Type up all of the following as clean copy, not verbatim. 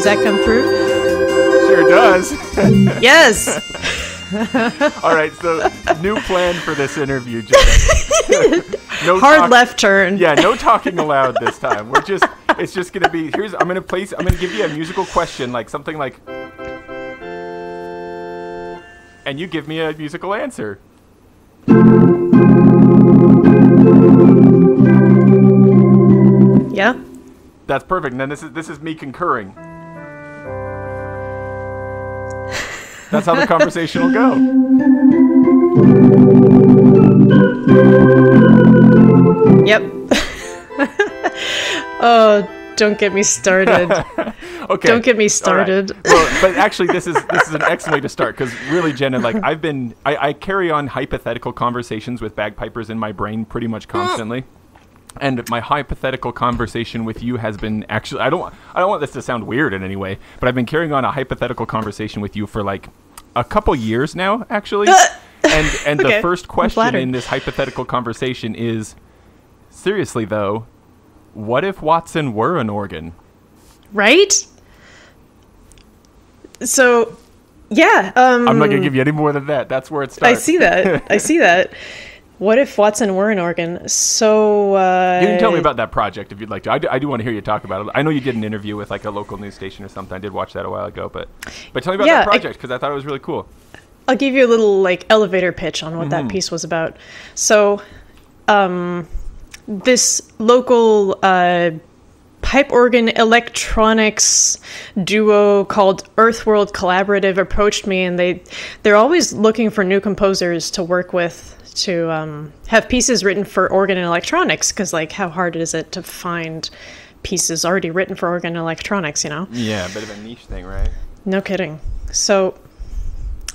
that come through? Sure does. Yes. All right, so new plan for this interview, Jenna. No hard left turn. Yeah, no talking aloud this time. It's just gonna be. I'm gonna give you a musical question, like something like, and you give me a musical answer. Yeah. That's perfect. And then this is me concurring. That's how the conversation will go. Yep. Oh, don't get me started. Okay. Don't get me started. Right. Well, but actually, this is an excellent way to start, because really, Jenna, like I carry on hypothetical conversations with bagpipers in my brain pretty much constantly. And my hypothetical conversation with you has been actually, I don't want this to sound weird in any way, but I've been carrying on a hypothetical conversation with you for like a couple years now, actually. And Okay. The first question in this hypothetical conversation is, seriously though, what if Watson were an organ? Right? So, yeah. I'm not going to give you any more than that. That's where it starts. I see that. What if Watson were an organ? So you can tell me about that project if you'd like to. I do want to hear you talk about it. I know you did an interview with like a local news station or something. I did watch that a while ago, but tell me about that project, because I thought it was really cool. I'll give you a little like elevator pitch on what that piece was about. So, this local pipe organ electronics duo called Earthworld Collaborative approached me, and they're always looking for new composers to work with to have pieces written for organ and electronics, because like how hard is it to find pieces already written for organ and electronics, you know? Yeah, a bit of a niche thing, right? No kidding. So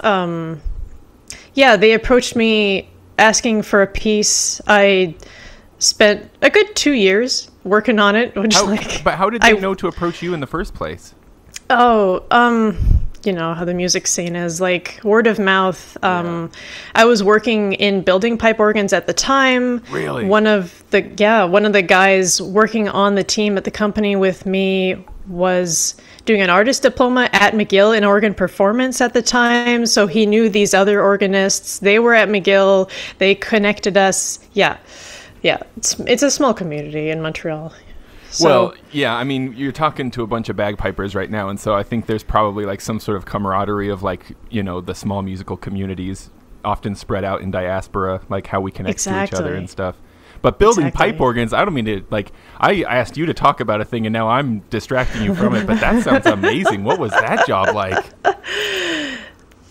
they approached me asking for a piece. I spent a good 2 years working on it, but how did they know to approach you in the first place? You know how the music scene is, like word of mouth. I was working in building pipe organs at the time. Really? One of the guys working on the team at the company with me was doing an artist diploma at McGill in organ performance at the time. So he knew these other organists. They were at McGill. They connected us. Yeah. It's a small community in Montreal. So, well, yeah, I mean, you're talking to a bunch of bagpipers right now, and so I think there's probably like some sort of camaraderie of like, you know, the small musical communities often spread out in diaspora, like how we connect to each other and stuff. But building pipe organs, I don't mean to, like, I asked you to talk about a thing and now I'm distracting you from it, but that sounds amazing. What was that job like?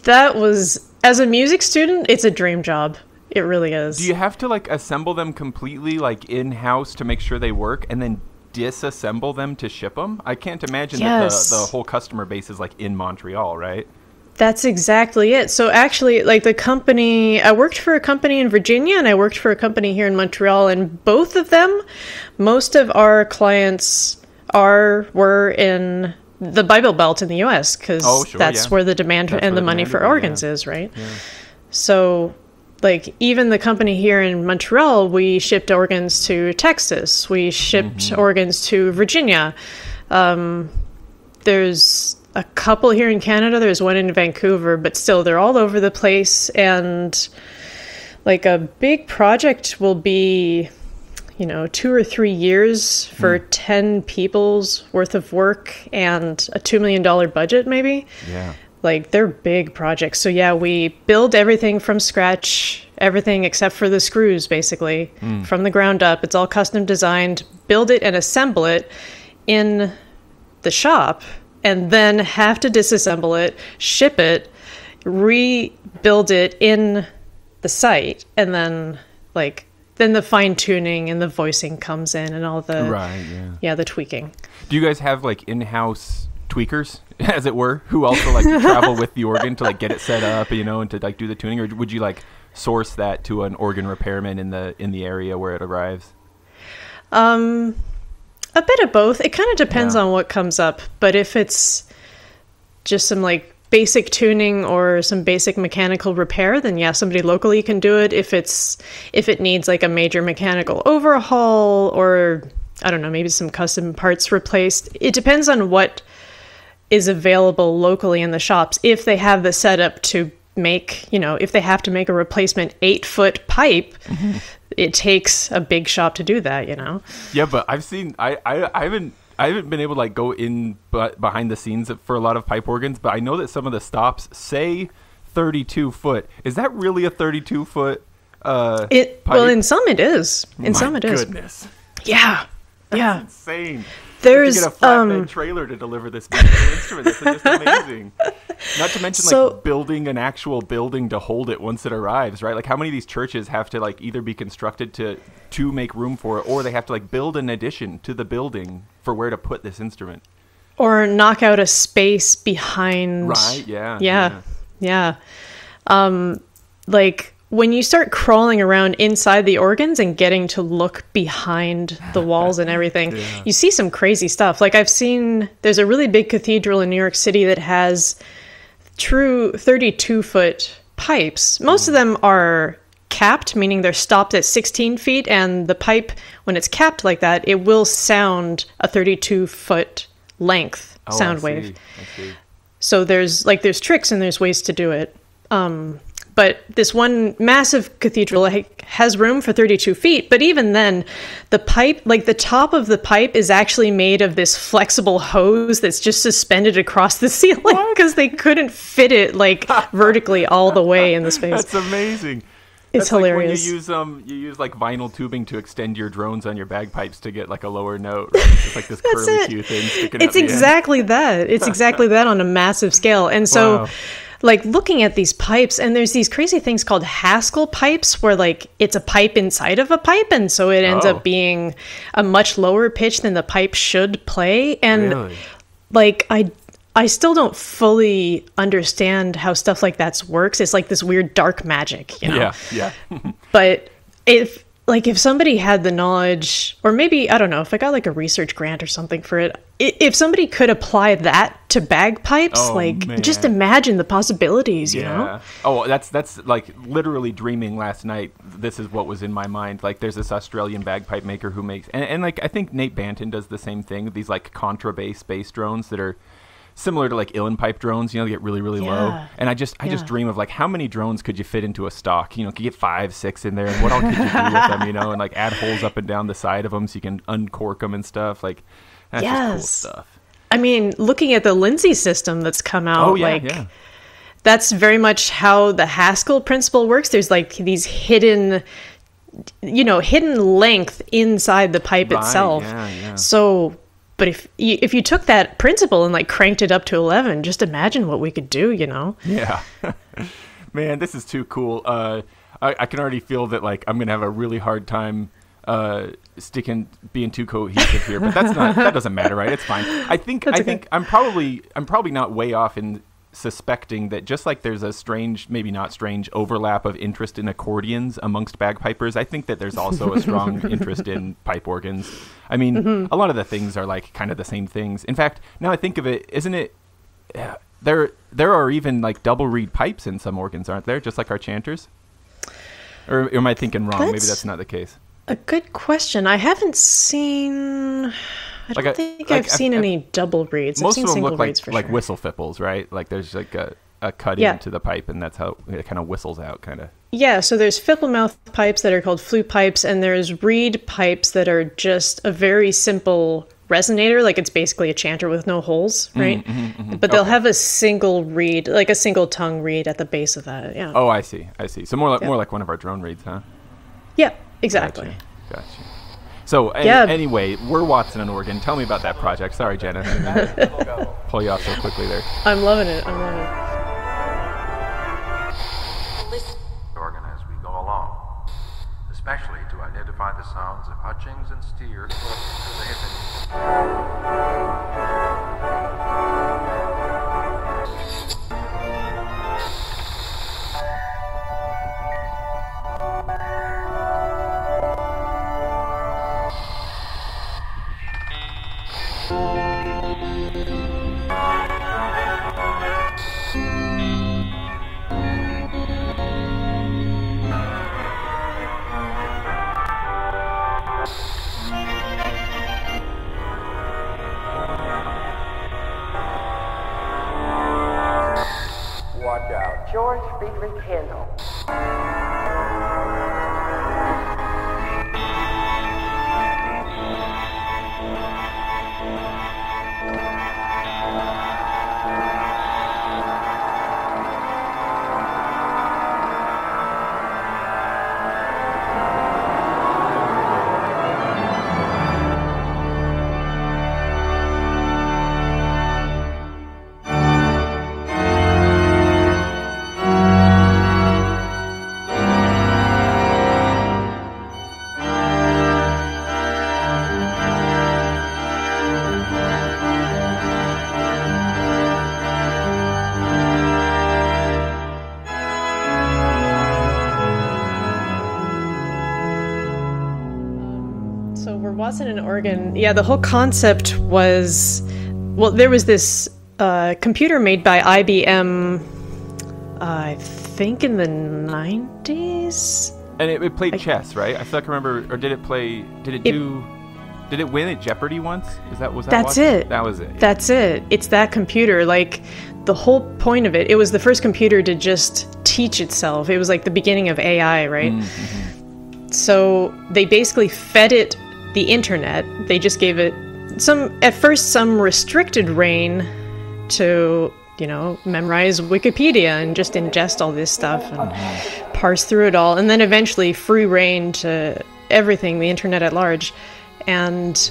That was, as a music student, it's a dream job. It really is. Do you have to like assemble them completely like in-house to make sure they work and then disassemble them to ship them? I can't imagine that the whole customer base is like in Montreal, right? That's exactly it. So actually, like the company, I worked for a company in Virginia and I worked for a company here in Montreal, and both of them, most of our clients were in the Bible Belt in the US, because that's where the demand and the money for organs is, right? Yeah. So like even the company here in Montreal, we shipped organs to Texas. We shipped organs to Virginia. There's a couple here in Canada. There's one in Vancouver, but still they're all over the place. And like a big project will be, 2 or 3 years for 10 people's worth of work and a $2 million budget maybe. Yeah. Like, they're big projects. So, yeah, we build everything from scratch, everything except for the screws, basically, from the ground up. It's all custom designed. Build it and assemble it in the shop, and then have to disassemble it, ship it, rebuild it in the site, and then, then the fine-tuning and the voicing comes in and all the... Right, yeah. The tweaking. Do you guys have, in-house tweakers, as it were, who also travel with the organ to get it set up, and to do the tuning, or would you source that to an organ repairman in the area where it arrives? A bit of both. It kind of depends on what comes up, but if it's just some basic tuning or some basic mechanical repair, then somebody locally can do it. If it needs a major mechanical overhaul, or I don't know, maybe some custom parts replaced, it depends on what is available locally in the shops if they have the setup to make, if they have to make a replacement 8-foot pipe. It takes a big shop to do that, Yeah, but I've seen I haven't been able to like go in behind the scenes for a lot of pipe organs, but I know that some of the stops say 32 foot. Is that really a 32 foot pipe? Well, in some it is. In some it is. Goodness. Yeah. That's insane. There's to get a flatbed trailer to deliver this beautiful instrument. This is just amazing. Not to mention like building an actual building to hold it once it arrives, right? Like how many of these churches have to like either be constructed to make room for it, or they have to like build an addition to the building for where to put this instrument, or knock out a space behind. Right? Yeah. Like when you start crawling around inside the organs and getting to look behind the walls and everything, you see some crazy stuff. Like there's a really big cathedral in New York City that has true 32-foot pipes. Most of them are capped, meaning they're stopped at 16 feet, and the pipe, when it's capped like that, it will sound a 32-foot length sound wave. I see. So there's tricks and there's ways to do it. But this one massive cathedral has room for 32 feet. But even then, the pipe, like the top of the pipe is actually made of this flexible hose that's just suspended across the ceiling because they couldn't fit it like vertically all the way in the space. That's amazing. It's hilarious. When you use like vinyl tubing to extend your drones on your bagpipes to get like a lower note. Right? It's just like this curlicue thing sticking out. It's exactly that. It's exactly that on a massive scale. And so like looking at these pipes, and there's these crazy things called Haskell pipes where like it's a pipe inside of a pipe, and so it ends up being a much lower pitch than the pipe should play. And like I still don't fully understand how stuff like that works. It's like this weird dark magic, Yeah. But if somebody had the knowledge, or maybe, I don't know, if I got like a research grant or something for it, if somebody could apply that to bagpipes, just imagine the possibilities, you know? Oh, that's like literally dreaming last night. This is what was in my mind. Like there's this Australian bagpipe maker who makes, and like I think Nate Banton does the same thing. These like contrabass bass drones that are similar to like uilleann pipe drones, they get really, really low. And I just dream of like how many drones could you fit into a stock? Could you get 5, 6 in there, and what all could you do with them? And like add holes up and down the side of them so you can uncork them and stuff. Like that's just cool stuff. I mean, looking at the Lindsay system that's come out, that's very much how the Haskell principle works. There's like these hidden length inside the pipe itself. So. But if you took that principle and like cranked it up to 11, just imagine what we could do, Yeah. Man, this is too cool. I can already feel that like I'm gonna have a really hard time being too cohesive here, but that doesn't matter, right? It's fine. I think I'm probably not way off in suspecting that just like there's a strange, maybe not strange, overlap of interest in accordions amongst bagpipers, I think that there's also a strong interest in pipe organs. I mean, a lot of the things are like kind of the same things. In fact, now I think of it, isn't it? There are even like double reed pipes in some organs, aren't there? Just like our chanters. Or am I thinking wrong? Maybe that's not the case. A good question. I haven't send. I don't think I've seen any double reeds. Most I've seen of them look for like sure. whistle fipples, right? Like there's like a cut into the pipe, and that's how it kind of whistles out, kind of. Yeah, so there's fipple mouth pipes that are called flute pipes, and there's reed pipes that are just a very simple resonator, like it's basically a chanter with no holes, right? But they'll have a single reed, like a single tongue reed at the base of that. Yeah. Oh, I see. So more like one of our drone reeds, huh? Yeah, exactly. Gotcha. So anyway, we're Watson and Oregon. Tell me about that project. Sorry, Jenna. Pull you off so quickly there. I'm loving it. Organ as we go along, especially to identify the sounds of hutchings and steers as they have been George Friedrich Handel. Wasn't an organ. Yeah, the whole concept was, well, there was this computer made by IBM, I think in the 90s. And it played chess, right? I feel like I remember, or did it play? Did it win at Jeopardy once? That's it. That was it. That's it. It's that computer. Like the whole point of it. It was the first computer to just teach itself. It was like the beginning of AI, right? Mm-hmm. So they basically fed it the internet. They just gave it at first some restricted reign to, memorize Wikipedia and just ingest all this stuff and parse through it all. And then eventually free reign to everything, the internet at large. And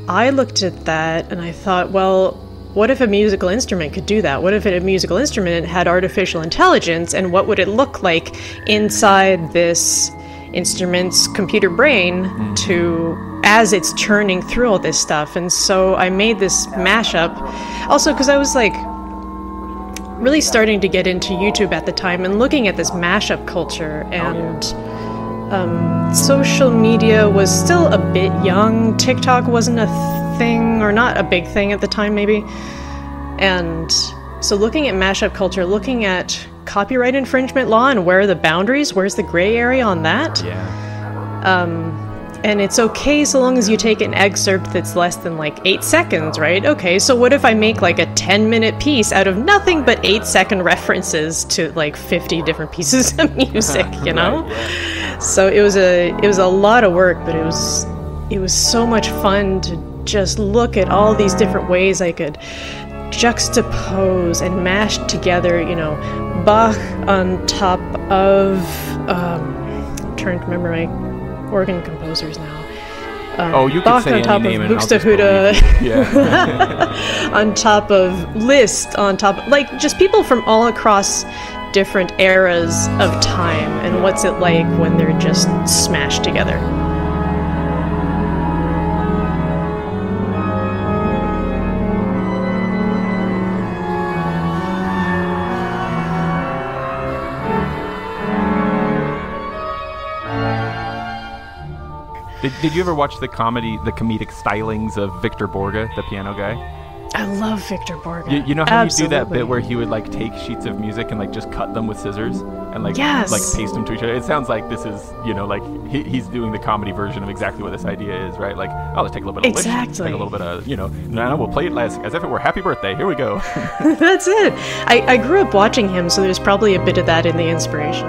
I looked at that and I thought, well, what if a musical instrument could do that? What if a musical instrument had artificial intelligence, and what would it look like inside this instrument's computer brain as it's churning through all this stuff? And so I made this mashup also because I was like really starting to get into YouTube at the time and looking at this mashup culture, and social media was still a bit young. TikTok wasn't a thing, or not a big thing at the time maybe. And so looking at mashup culture, looking at copyright infringement law and where are the boundaries, where's the gray area on that? And it's okay so long as you take an excerpt that's less than like 8 seconds, right? Okay, so what if I make like a 10-minute piece out of nothing but 8-second references to like 50 different pieces of music, you know? Right, yeah. So it was a lot of work, but it was so much fun to just look at all these different ways I could juxtapose and mash together, Bach on top of I'm trying to remember my organ composers now. You Bach could say on top any name of and I'll just believe Buxtehude, yeah. on top of Liszt, on top of, like, just people from all across different eras of time, and what's it like when they're just smashed together. Did you ever watch the comedic stylings of Victor Borge, the piano guy? I love Victor Borge. You know how Absolutely. you do that bit where he would like take sheets of music and like just cut them with scissors and like paste them to each other? It sounds like this is, like he's doing the comedy version of exactly what this idea is, right? Like, let's take a little bit of Liszt, take a little bit of, now we'll play it as if it were Happy Birthday. Here we go. That's it. I grew up watching him, so there's probably a bit of that in the inspiration.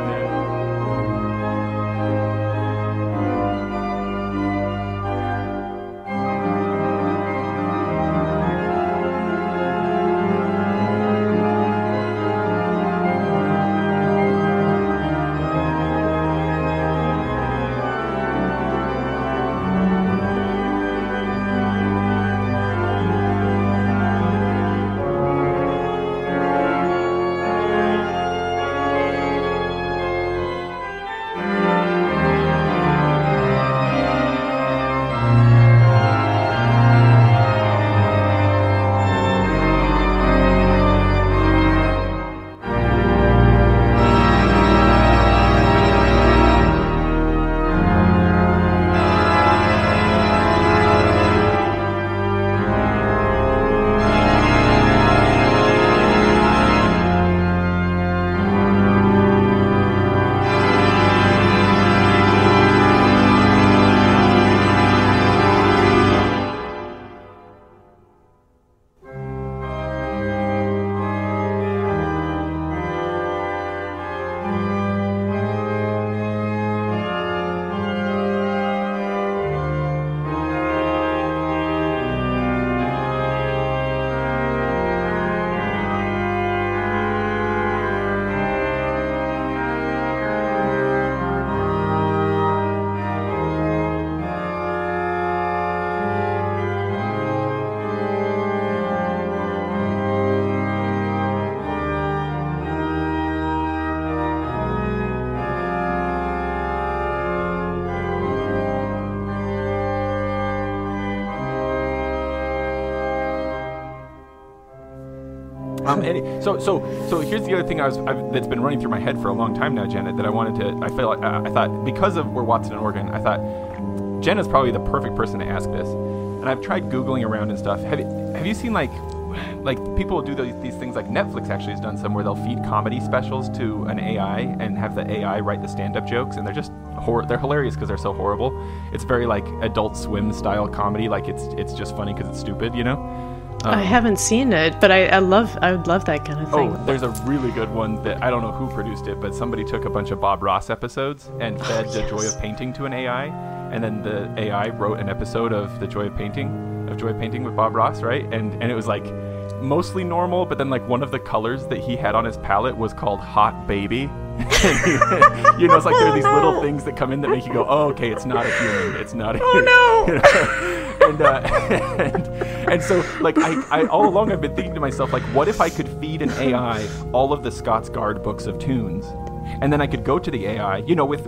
So here's the other thing that's been running through my head for a long time now, Jenna, that I thought because of We're Watson and Oregon, I thought Jenna's probably the perfect person to ask this. And I've tried Googling around and stuff. Have you seen like people do these things, like Netflix actually has done some where they'll feed comedy specials to an AI and have the AI write the stand-up jokes, and they're just they're hilarious because they're so horrible. It's very like Adult Swim style comedy, like it's just funny because it's stupid, you know. I haven't seen it, but I would love that kind of thing. Oh, there's a really good one that I don't know who produced it, but somebody took a bunch of Bob Ross episodes and fed The Joy of Painting to an AI, and then the AI wrote an episode of The Joy of Painting with Bob Ross, right? And it was like mostly normal, but then like one of the colors that he had on his palette was called Hot Baby. You know, it's like there are these little things that come in that make you go, oh, okay, it's not a human. It's not a human. Oh, no. You know? And so, like, I all along I've been thinking to myself, like, what if I could feed an AI all of the Scots Guard books of tunes? And then I could go to the AI, you know, with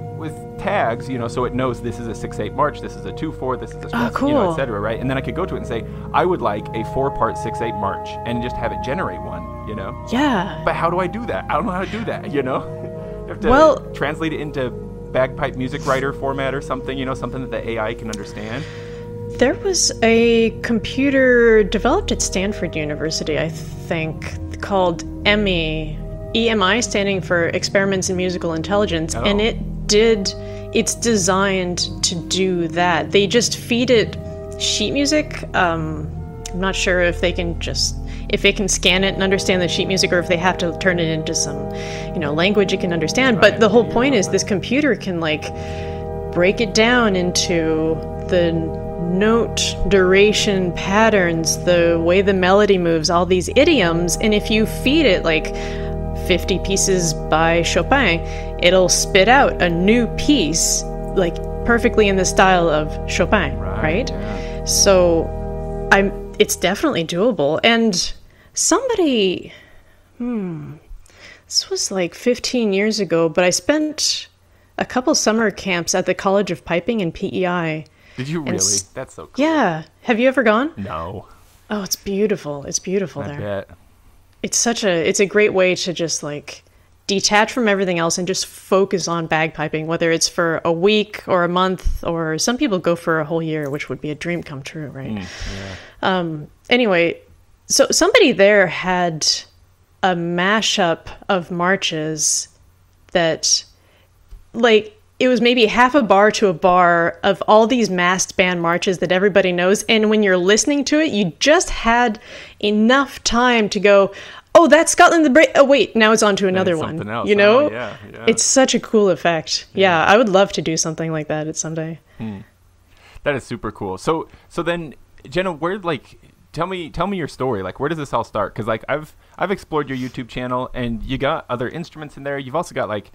tags, you know, so it knows this is a 6/8 march, this is a 2/4, this is a stress, cool. You know, etc. Right? And then I could go to it and say, I would like a 4-part 6/8 march, and just have it generate one, you know? Yeah. But how do I do that? I don't know how to do that, you know? You have to translate it into bagpipe music writer format or something, you know, something that the AI can understand. There was a computer developed at Stanford University, I think, called EMI, standing for Experiments in Musical Intelligence, and it's designed to do that. They just feed it sheet music. I'm not sure if it can scan it and understand the sheet music, or if they have to turn it into some, you know, language it can understand. Right. But the whole point is this computer can like break it down into the note duration patterns, the way the melody moves, all these idioms, and if you feed it like 50 pieces by Chopin, it'll spit out a new piece like perfectly in the style of Chopin, right? Yeah. So it's definitely doable. And somebody this was like 15 years ago, but I spent a couple summer camps at the College of Piping in PEI. Did you really? That's so cool. Yeah. Have you ever gone? No. Oh, it's beautiful. It's beautiful there. I bet. It's a great way to just like detach from everything else and just focus on bagpiping, whether it's for a week or a month, or some people go for a whole year, which would be a dream come true, right? Yeah. Anyway, so somebody there had a mashup of marches that, like, it was maybe half a bar to a bar of all these massed band marches that everybody knows. And when you're listening to it, you just had enough time to go, oh, that's Scotland the Brave. Oh, wait, now it's on to another one. Else. You know? Oh, yeah. It's such a cool effect. Yeah, I would love to do something like that someday. That is super cool. So then, Jenna, where, like, tell me your story. Like, where does this all start? Because, like, I've explored your YouTube channel, and you got other instruments in there. You've also got, like,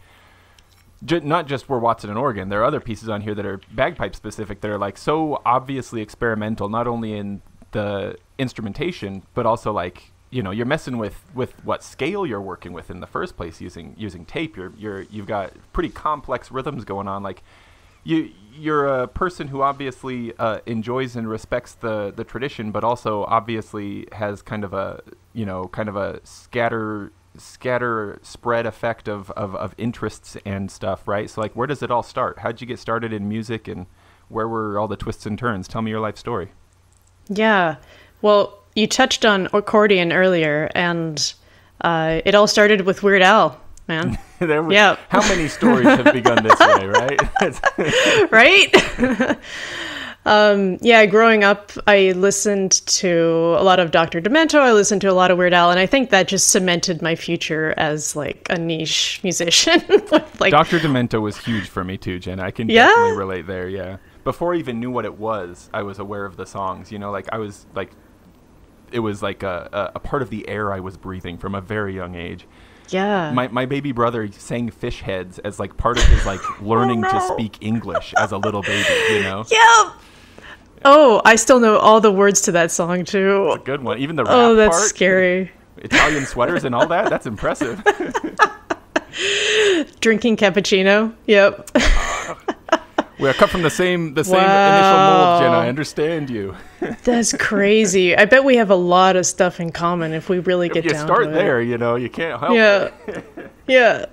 not just We're Watson and Oregon. There are other pieces on here that are bagpipe specific that are like so obviously experimental, not only in the instrumentation, but also like, you know, you're messing with what scale you're working with in the first place using tape. You've got pretty complex rhythms going on. Like you're a person who obviously enjoys and respects the tradition, but also obviously has kind of a spread effect of interests and stuff, right? So like, where does it all start? How'd you get started in music, and where were all the twists and turns? Tell me your life story. Yeah, well, you touched on accordion earlier, and it all started with Weird Al, man. Yeah. How many stories have begun this way, right? Right? Yeah, growing up, I listened to a lot of Dr. Demento. I listened to a lot of Weird Al, and I think that just cemented my future as like a niche musician. Like, Dr. Demento was huge for me too, Jen. I can definitely relate there. Yeah, before I even knew what it was, I was aware of the songs. You know, like I was like, it was like a part of the air I was breathing from a very young age. Yeah. My baby brother sang Fish Heads as like part of his like learning to speak English as a little baby. You know. Yep. Oh, I still know all the words to that song, too. It's a good one. Even the rap part. Oh, that's part, scary. Italian sweaters and all that. That's impressive. Drinking cappuccino. Yep. We are cut from the same initial Wow. mold, Jenna. I understand you. That's crazy. I bet we have a lot of stuff in common if we really get If you down start to there, it. you can't help Yeah. it. Yeah.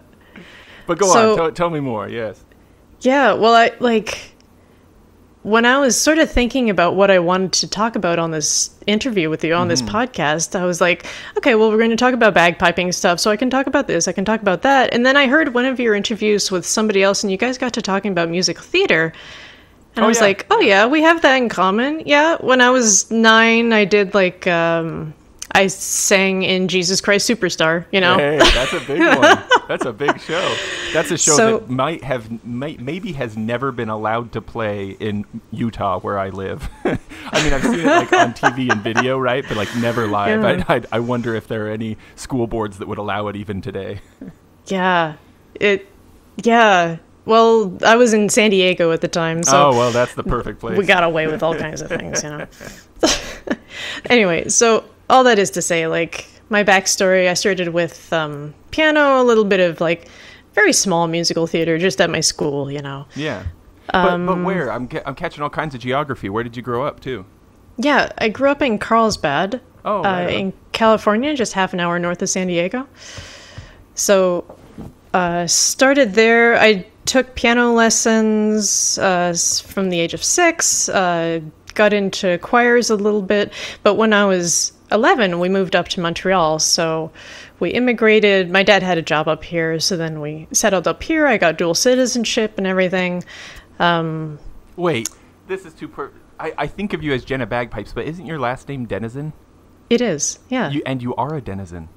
But go So- on. Tell me more. Yes. Yeah, well, when I was sort of thinking about what I wanted to talk about on this interview with you on this podcast, I was like, okay, well, we're going to talk about bagpiping stuff, so I can talk about this, I can talk about that. And then I heard one of your interviews with somebody else, and you guys got to talking about musical theater. And I was like, oh, yeah, we have that in common. Yeah, when I was 9, I did, I sang in Jesus Christ Superstar, Hey, that's a big one. That's a big show. That's a show So- that maybe has never been allowed to play in Utah, where I live. I mean, I've seen it on TV and video, right? But never live. Yeah. I wonder if there are any school boards that would allow it even today. Yeah. Well, I was in San Diego at the time, so... Oh, well, that's the perfect place. We got away with all kinds of things, Anyway, so all that is to say, my backstory, I started with piano, a little bit of, very small musical theater just at my school, Yeah. But where? I'm catching all kinds of geography. Where did you grow up, too? Yeah, I grew up in Carlsbad, right in California, just half an hour north of San Diego. So, started there. I took piano lessons from the age of 6, got into choirs a little bit, but when I was 11, we moved up to Montreal, so we immigrated. My dad had a job up here, so then we settled up here. I got dual citizenship and everything. Wait, this is too I think of you as Jenna Bagpipes, but isn't your last name Denizen? It is, yeah. And you are a denizen.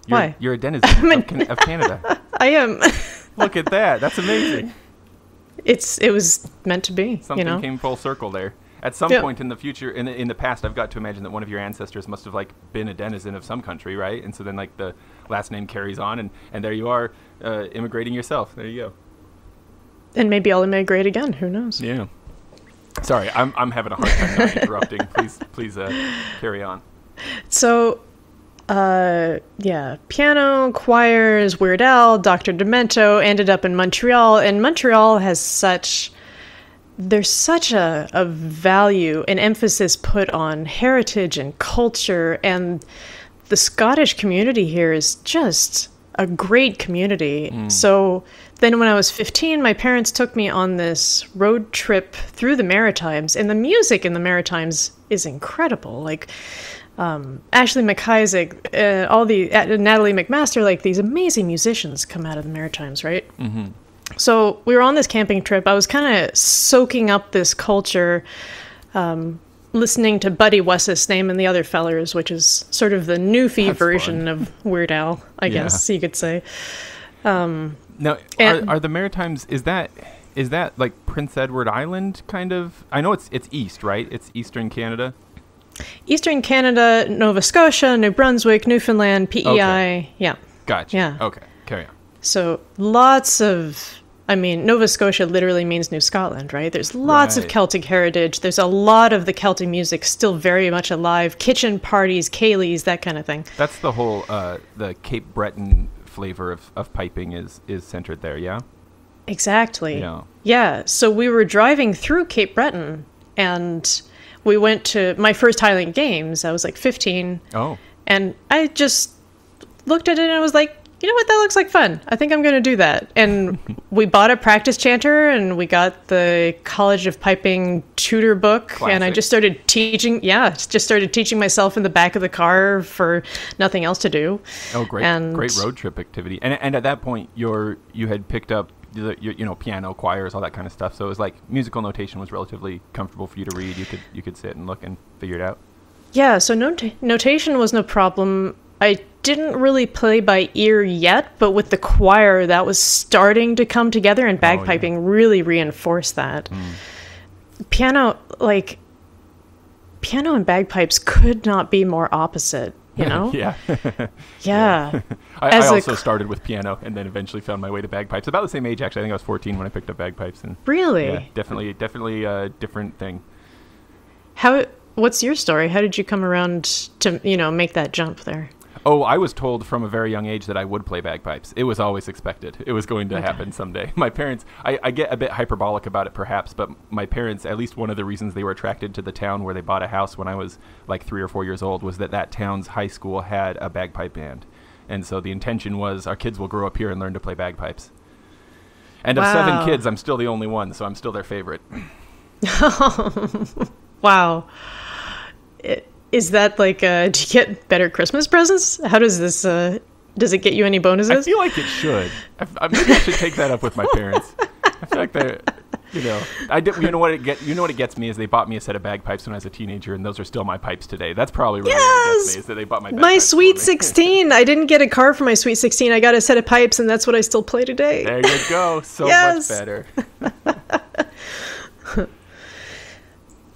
Why? You're a denizen of Canada. I am. Look at that. That's amazing. It was meant to be, Something came full circle there. At some point in the future, in the past, I've got to imagine that one of your ancestors must have been a denizen of some country, right? And so then the last name carries on, and there you are, immigrating yourself. There you go. And maybe I'll immigrate again. Who knows? Yeah. Sorry, I'm having a hard time not interrupting. Please carry on. So, piano, choirs, Weird Al, Dr. Demento, ended up in Montreal, and Montreal has there's such a value and emphasis put on heritage and culture, and the Scottish community here is just a great community. So then when I was 15, my parents took me on this road trip through the Maritimes, and the music in the Maritimes is incredible. Ashley McIsaac, all the Natalie McMaster, these amazing musicians come out of the Maritimes, right? Mm-hmm. So we were on this camping trip. I was kind of soaking up this culture, listening to Buddy Wessis' Name and the Other Fellers, which is sort of the Newfie version of Weird Al, I guess you could say. Now, are the Maritimes, is that like Prince Edward Island kind of? I know it's east, right? It's eastern Canada. Eastern Canada, Nova Scotia, New Brunswick, Newfoundland, PEI. Okay. Yeah. Gotcha. Yeah. Okay. Carry on. So lots of, Nova Scotia literally means New Scotland, right? There's lots of Celtic heritage. There's a lot of the Celtic music still very much alive. Kitchen parties, ceilidhs, that kind of thing. That's the whole, the Cape Breton flavor of piping is centered there, yeah? Exactly. Yeah. Yeah. So we were driving through Cape Breton, and we went to my first Highland Games. I was 15. Oh. And I just looked at it and I was like, you know what, that looks like fun. I think I'm going to do that. And we bought a practice chanter, and we got the College of Piping tutor book. Classic. And I just started teaching. Yeah, just started teaching myself in the back of the car for nothing else to do. Oh, great. Great road trip activity. And at that point, you had picked up piano, choirs, all that kind of stuff. So it was musical notation was relatively comfortable for you to read. You could sit and look and figure it out. Yeah, so notation was no problem. I didn't really play by ear yet, but with the choir, that was starting to come together, and bagpiping really reinforced that. Piano and bagpipes could not be more opposite, Yeah. Yeah. I also started with piano and then eventually found my way to bagpipes. About the same age, actually. I think I was 14 when I picked up bagpipes. And really? Yeah, definitely a different thing. What's your story? How did you come around to, make that jump there? Oh, I was told from a very young age that I would play bagpipes. It was always expected. It was going to happen someday. My parents, I get a bit hyperbolic about it perhaps, but my parents, at least one of the reasons they were attracted to the town where they bought a house when I was like 3 or 4 years old was that town's high school had a bagpipe band. And so the intention was our kids will grow up here and learn to play bagpipes. And of 7 kids, I'm still the only one, so I'm still their favorite. Wow. Is that like, do you get better Christmas presents? How does this, does it get you any bonuses? I feel like it should. Maybe I should take that up with my parents. I feel like they're, you know what it gets me is they bought me a set of bagpipes when I was a teenager, and those are still my pipes today. That's probably really what it gets me, is that they bought my bagpipes. My Sweet 16. I didn't get a car for my Sweet 16. I got a set of pipes, and that's what I still play today. There you go. So much better.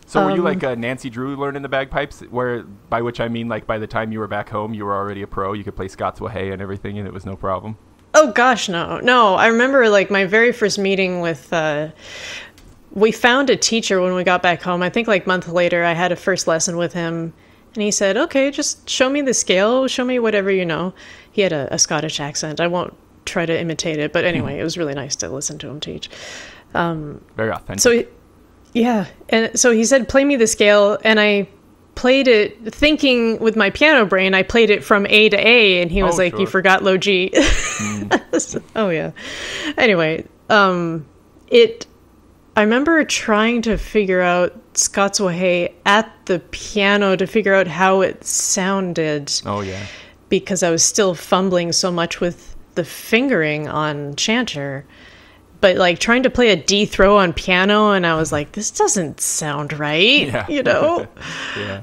So were you like Nancy Drew learning the bagpipes, by which I mean like by the time you were back home, you were already a pro, you could play Scots Whay and everything, and it was no problem? Oh, gosh, no. No, I remember like my very first meeting with, we found a teacher when we got back home. I think like a month later, I had a first lesson with him, and he said, okay, just show me the scale, show me whatever you know. He had a Scottish accent. I won't try to imitate it, but anyway, it was really nice to listen to him teach. Very authentic. So yeah, and so he said, play me the scale, and I played it thinking with my piano brain. I played it from A to A, and he was like, sure. You forgot low G. Oh, yeah. Anyway, I remember trying to figure out Scots Whay at the piano to figure out how it sounded. Oh, yeah. Because I was still fumbling so much with the fingering on chanter. But like trying to play a D throw on piano, and I was like, this doesn't sound right, you know? Yeah.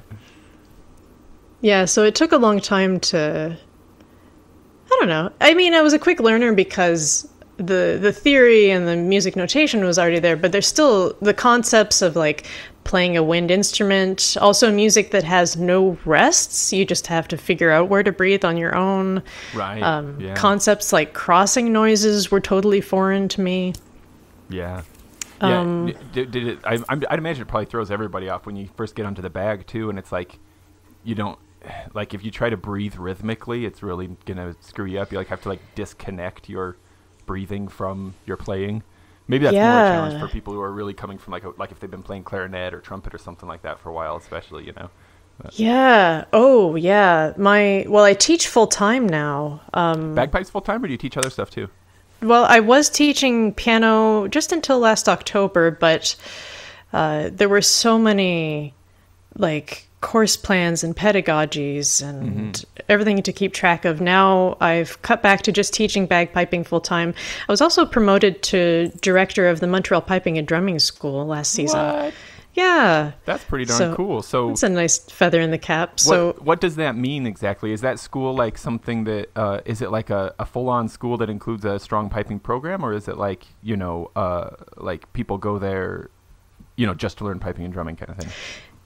Yeah, so it took a long time to, I don't know. I mean, I was a quick learner because the theory and the music notation was already there, but there's still the concepts of like playing a wind instrument, also music that has no rests. You just have to figure out where to breathe on your own. Right. Concepts like crossing noises were totally foreign to me. Yeah. Yeah. Did it? I'd imagine it probably throws everybody off when you first get onto the bag too, and it's like you don't like if you try to breathe rhythmically, it's really gonna screw you up. You like have to like disconnect your breathing from your playing. Maybe that's more a challenge for people who are really coming from like if they've been playing clarinet or trumpet or something like that for a while, especially, you know. But. Yeah. Oh, yeah. I teach full time now. Bagpipes full time, or do you teach other stuff too? Well, I was teaching piano just until last October, but there were so many like course plans and pedagogies and everything to keep track of. Now I've cut back to just teaching bagpiping full time. I was also promoted to director of the Montreal Piping and Drumming School last season. What? Yeah. That's pretty darn cool. So it's a nice feather in the cap. What does that mean exactly? Is that school like something that, is it like a full-on school that includes a strong piping program, or is it like, you know, like people go there, you know, just to learn piping and drumming kind of thing?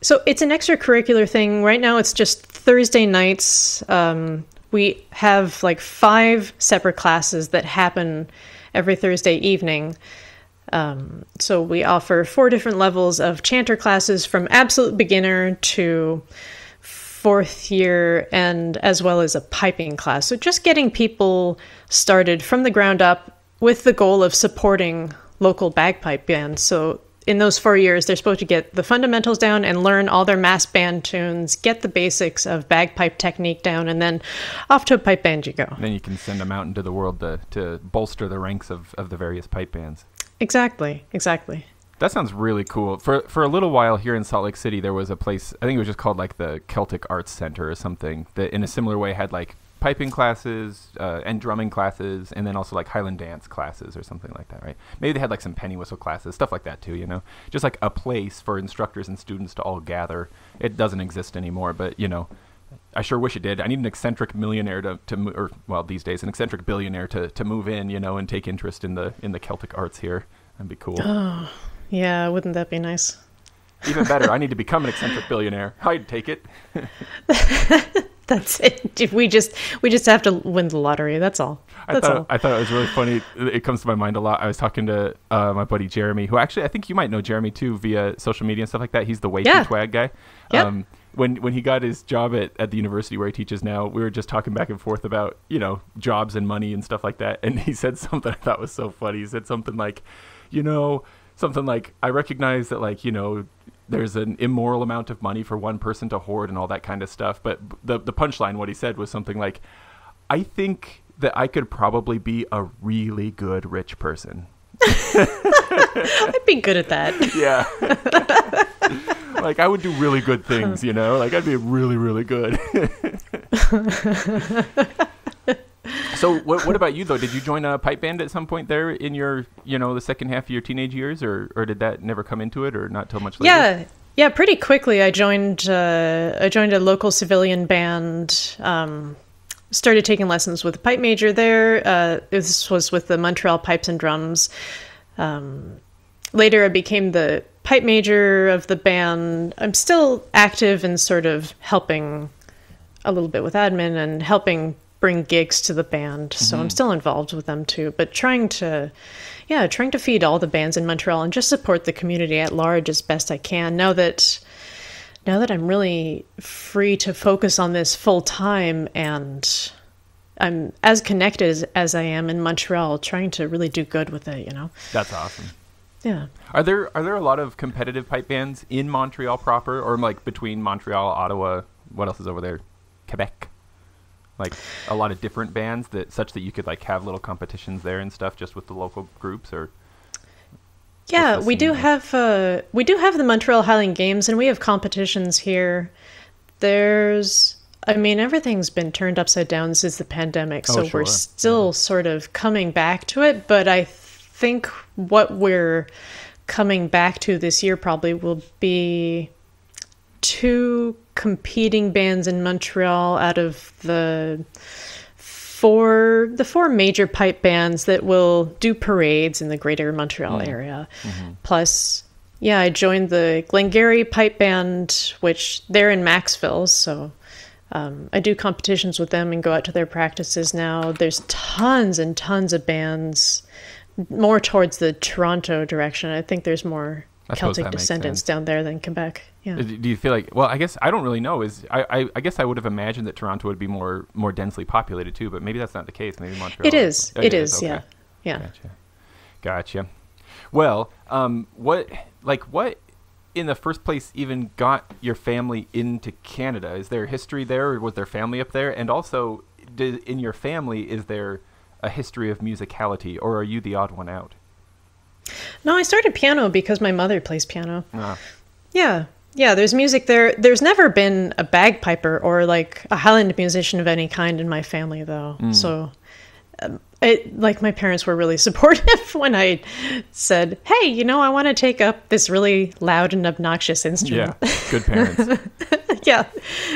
So it's an extracurricular thing. Right now it's just Thursday nights. We have like 5 separate classes that happen every Thursday evening. So we offer 4 different levels of chanter classes from absolute beginner to 4th year, and as well as a piping class. So just getting people started from the ground up with the goal of supporting local bagpipe bands. So in those 4 years, they're supposed to get the fundamentals down and learn all their mass band tunes, get the basics of bagpipe technique down, and then off to a pipe band you go. And then you can send them out into the world to bolster the ranks of the various pipe bands. Exactly. That sounds really cool. For a little while here in Salt Lake City, there was a place, I think it was just called like the Celtic Arts Center or something, that in a similar way had like piping classes and drumming classes, and then also like highland dance classes or something like that, right? Maybe they had like some penny whistle classes, stuff like that too, you know? Just like a place for instructors and students to all gather. It doesn't exist anymore, but, you know, I sure wish it did. I need an eccentric millionaire these days, an eccentric billionaire to move in, you know, and take interest in the Celtic arts here. That'd be cool. Oh, yeah, wouldn't that be nice? Even better, I need to become an eccentric billionaire. I'd take it. That's it. We just have to win the lottery. That's all. I thought it was really funny. It comes to my mind a lot. I was talking to my buddy Jeremy, who actually I think you might know Jeremy too via social media and stuff like that. He's the way too swag guy. Yep. when he got his job at the university where he teaches now, we were just talking back and forth about, jobs and money and stuff like that. And he said something I thought was so funny. He said something like, I recognize that there's an immoral amount of money for one person to hoard and all that kind of stuff. But the punchline, what he said was something like, I think that I could probably be a really good rich person. I'd be good at that. Yeah. I would do really good things, I'd be really, really good. So what about you, though? Did you join a pipe band at some point there in your, the second half of your teenage years, or did that never come into it, or not till much later? Yeah, pretty quickly. I joined a local civilian band. Started taking lessons with a pipe major there. This was with the Montreal Pipes and Drums. Later, I became the pipe major of the band. I'm still active in sort of helping a little bit with admin and helping bring gigs to the band. So I'm still involved with them too, but trying to feed all the bands in Montreal and just support the community at large as best I can. Now that I'm really free to focus on this full time and I'm as connected as I am in Montreal, trying to really do good with it, That's awesome. Yeah. Are there a lot of competitive pipe bands in Montreal proper, or between Montreal, Ottawa, what else is over there? Quebec? A lot of different bands such that you could have little competitions there and stuff just with the local groups, or? Yeah, we do have the Montreal Highland Games, and we have competitions here. Everything's been turned upside down since the pandemic, so we're still sort of coming back to it, but I think what we're coming back to this year probably will be 2 competing bands in Montreal out of the four major pipe bands that will do parades in the greater Montreal area. Plus, I joined the Glengarry Pipe Band, which they're in Maxville, so I do competitions with them and go out to their practices now. There's tons and tons of bands more towards the Toronto direction. I think there's more Celtic descendants down there than Quebec. Yeah. Do you feel like? Well, I guess I don't really know. I guess I would have imagined that Toronto would be more densely populated too, but maybe that's not the case. Maybe Montreal. It is. It is. Okay. Yeah. Gotcha. Well, what in the first place even got your family into Canada? Is there history there, or was there family up there? And also, in your family, is there a history of musicality, or are you the odd one out? No, I started piano because my mother plays piano. Yeah, there's music there. There's never been a bagpiper or a Highland musician of any kind in my family, though. So, my parents were really supportive when I said, "Hey, I want to take up this really loud and obnoxious instrument." Yeah, good parents. Yeah,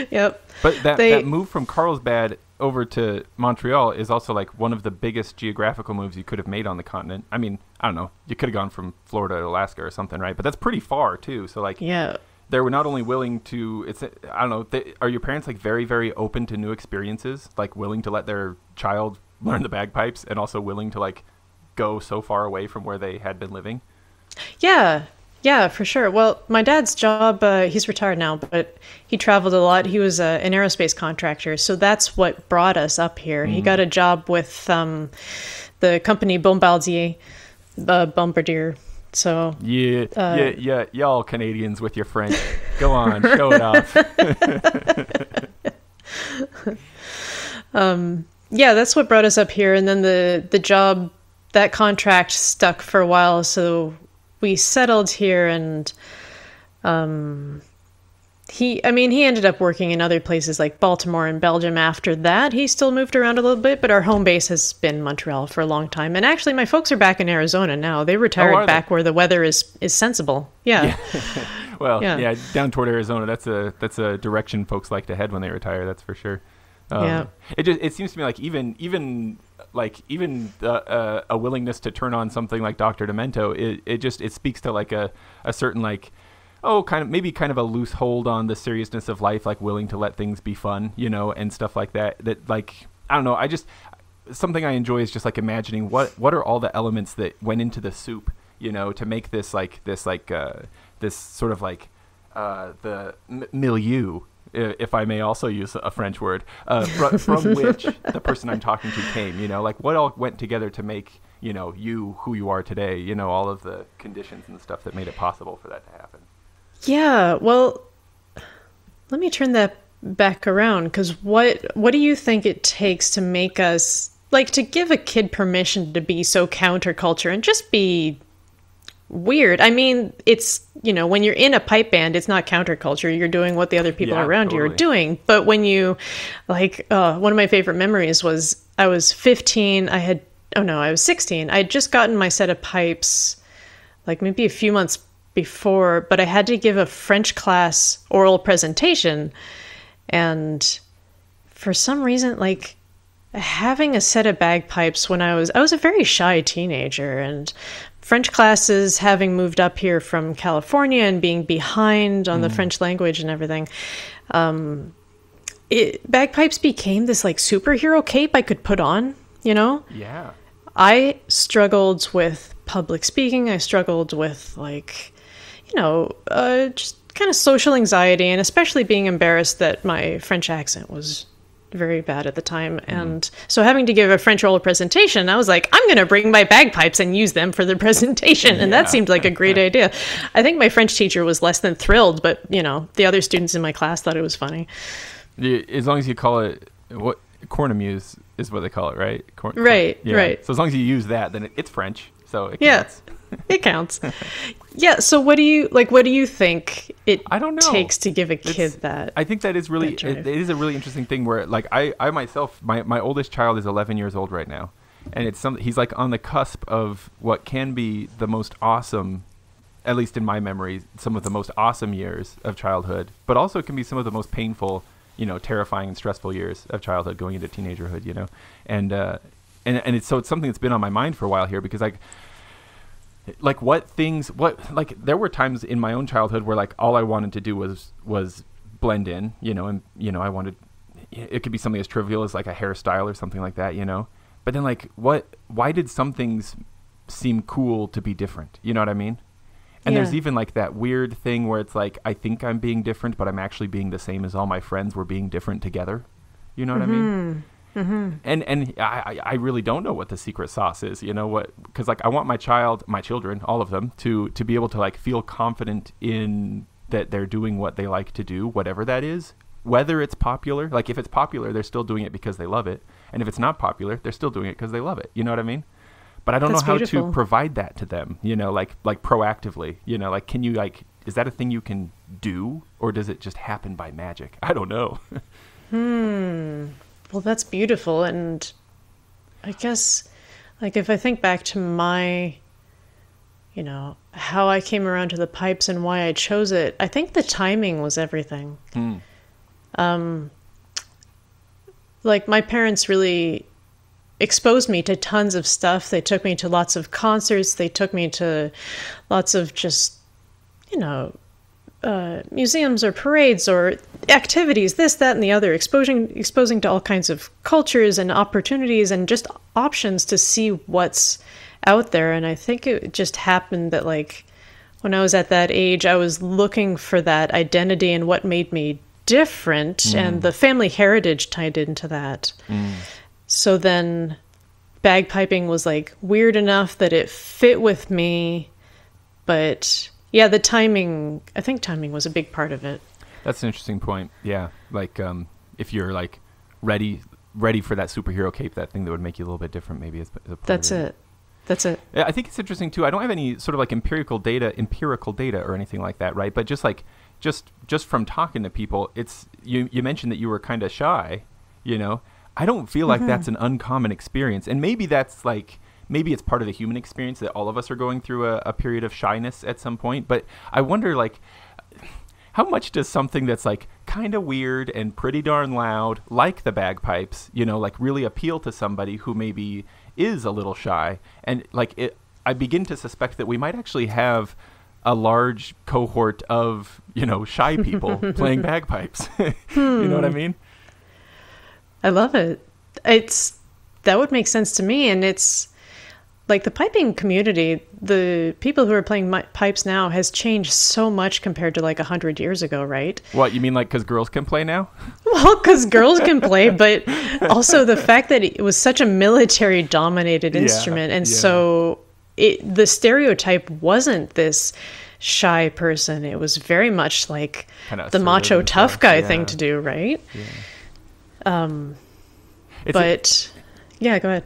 yep. But that move from Carlsbad over to Montreal is also one of the biggest geographical moves you could have made on the continent. I mean, I don't know. You could have gone from Florida to Alaska or something, right? But that's pretty far too. So yeah. They were not only willing to, I don't know, are your parents very, very open to new experiences? Willing to let their child learn the bagpipes and also willing to go so far away from where they had been living? Yeah, for sure. Well, my dad's job, he's retired now, but he traveled a lot. He was an aerospace contractor, so that's what brought us up here. He got a job with the company Bombardier. So yeah, y'all Canadians with your French. Go on, show it off. That's what brought us up here, and then the job, that contract stuck for a while, so we settled here, and he ended up working in other places like Baltimore and Belgium after that. He still moved around a little bit, but our home base has been Montreal for a long time. And actually, my folks are back in Arizona now. They retired back where the weather is sensible. Yeah. Well, yeah, down toward Arizona, that's a direction folks like to head when they retire. That's for sure. It seems to me even a willingness to turn on something like Dr. Demento, it speaks to a certain kind of a loose hold on the seriousness of life, willing to let things be fun, and stuff like that. That I don't know. Something I enjoy is just imagining what are all the elements that went into the soup, to make this this sort of the milieu if I may also use a French word, from which the person I'm talking to came, like what all went together to make, you who you are today, all of the conditions and the stuff that made it possible for that to happen. Yeah, well, let me turn that back around, because what do you think it takes to make us, like, to give a kid permission to be so counterculture and just be weird? I mean, it's, when you're in a pipe band, it's not counterculture. You're doing what the other people around you are doing. But when you, like, one of my favorite memories was I was 15. I was 16. I had just gotten my set of pipes, like maybe a few months before, but I had to give a French class oral presentation. And for some reason, like, having a set of bagpipes when I was a very shy teenager, and French classes, having moved up here from California and being behind on the French language and everything, bagpipes became this like superhero cape I could put on, Yeah. I struggled with public speaking. I struggled with like, just kind of social anxiety, and especially being embarrassed that my French accent was very bad at the time. And so having to give a French oral presentation, I was like, I'm going to bring my bagpipes and use them for the presentation. And that seemed like a great idea. I think my French teacher was less than thrilled, but the other students in my class thought it was funny. As long as you call it what cornemuse is what they call it, right? Right. So as long as you use that, then it's French. So it counts. It counts. Yeah. So what do you think it takes to give a kid that? I think that is really, it is a really interesting thing where, like, I myself, my oldest child is 11 years old right now. And he's like on the cusp of what can be the most awesome, at least in my memory, some of the most awesome years of childhood, but also it can be some of the most painful, terrifying and stressful years of childhood going into teenagerhood, and it's something that's been on my mind for a while here, because there were times in my own childhood where like all I wanted to do was blend in, and I wanted, it could be something as trivial as like a hairstyle or something like that, but then like why did some things seem cool to be different? You know what I mean? And there's even like that weird thing where it's like, I think I'm being different, but I'm actually being the same as all my friends were being different together. You know what I mean? Mm-hmm. And I really don't know what the secret sauce is, because like I want my children, all of them, to be able to like feel confident in that they're doing what they like to do, whatever that is, whether it's popular. Like if it's popular, they're still doing it because they love it. And if it's not popular, they're still doing it because they love it. You know what I mean? But I don't know how to provide that to them, like proactively, like, can you like, is that a thing you can do, or does it just happen by magic? I don't know. Well, that's beautiful. And I guess, like, if I think back to my, how I came around to the pipes and why I chose it, I think the timing was everything. Like, my parents really exposed me to tons of stuff. They took me to lots of concerts. They took me to lots of just, museums or parades or activities, this, that, and the other, exposing to all kinds of cultures and opportunities and just options to see what's out there. And I think it just happened that, like, when I was at that age, I was looking for that identity and what made me different, and the family heritage tied into that. So then bagpiping was like weird enough that it fit with me, but yeah, the timing, I think timing was a big part of it. That's an interesting point. Yeah. Like, if you're like ready for that superhero cape, that thing that would make you a little bit different, maybe is a part That's of it. That's it. Yeah, I think it's interesting too. I don't have any sort of like empirical data or anything like that. Right. But just from talking to people, it's, you mentioned that you were kind of shy, I don't feel like that's an uncommon experience. And maybe that's like, maybe it's part of the human experience that all of us are going through a period of shyness at some point. But I wonder, like, how much does something that's like kind of weird and pretty darn loud, like the bagpipes, like really appeal to somebody who maybe is a little shy? And like I begin to suspect that we might actually have a large cohort of, shy people playing bagpipes. You know what I mean? I love it. That would make sense to me. And like the piping community, the people who are playing pipes now has changed so much compared to like 100 years ago, right? What, you mean like because girls can play now? Well, because girls can play, but also the fact that it was such a military-dominated instrument, and so the stereotype wasn't this shy person. It was very much like the macho tough guy thing to do, right? Yeah, go ahead.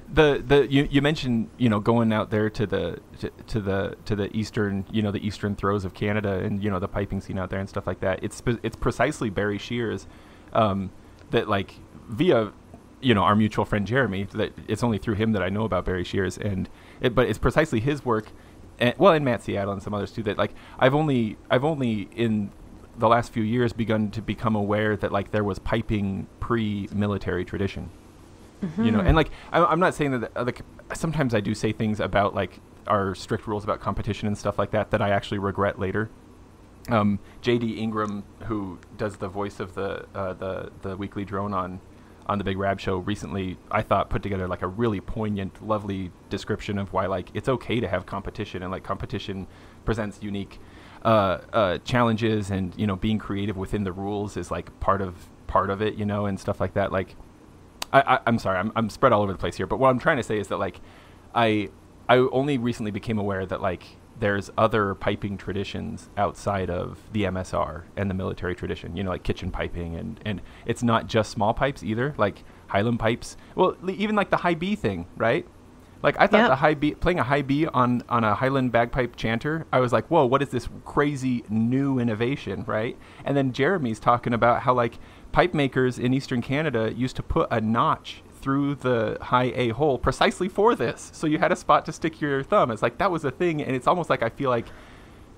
You mentioned, going out there to the eastern, the eastern throes of Canada, and the piping scene out there and stuff like that. It's precisely Barry Shears that, like, via our mutual friend Jeremy, that it's only through him that I know about Barry Shears, but it's precisely his work, and Matt Seattle and some others too, that like I've only in the last few years begun to become aware that like there was piping pre-military tradition. And like I'm not saying that like sometimes I do say things about like our strict rules about competition and stuff like that I actually regret later. JD Ingram, who does the voice of the weekly drone on the Big Rab Show, recently I thought put together like a really poignant, lovely description of why like it's okay to have competition, and like competition presents unique challenges, and being creative within the rules is like part of it, and stuff like that. Like I'm sorry, I'm spread all over the place here, but what I'm trying to say is that like I only recently became aware that like there's other piping traditions outside of the MSR and the military tradition, like kitchen piping, and it's not just small pipes either, like highland pipes. Well, even like the high B thing, right? Like I thought the high B, playing a high B on a highland bagpipe chanter, I was like, whoa, what is this crazy new innovation, right? And then Jeremy's talking about how like pipe makers in Eastern Canada used to put a notch through the high A hole precisely for this. So you had a spot to stick your thumb. It's like that was a thing, and it's almost like I feel like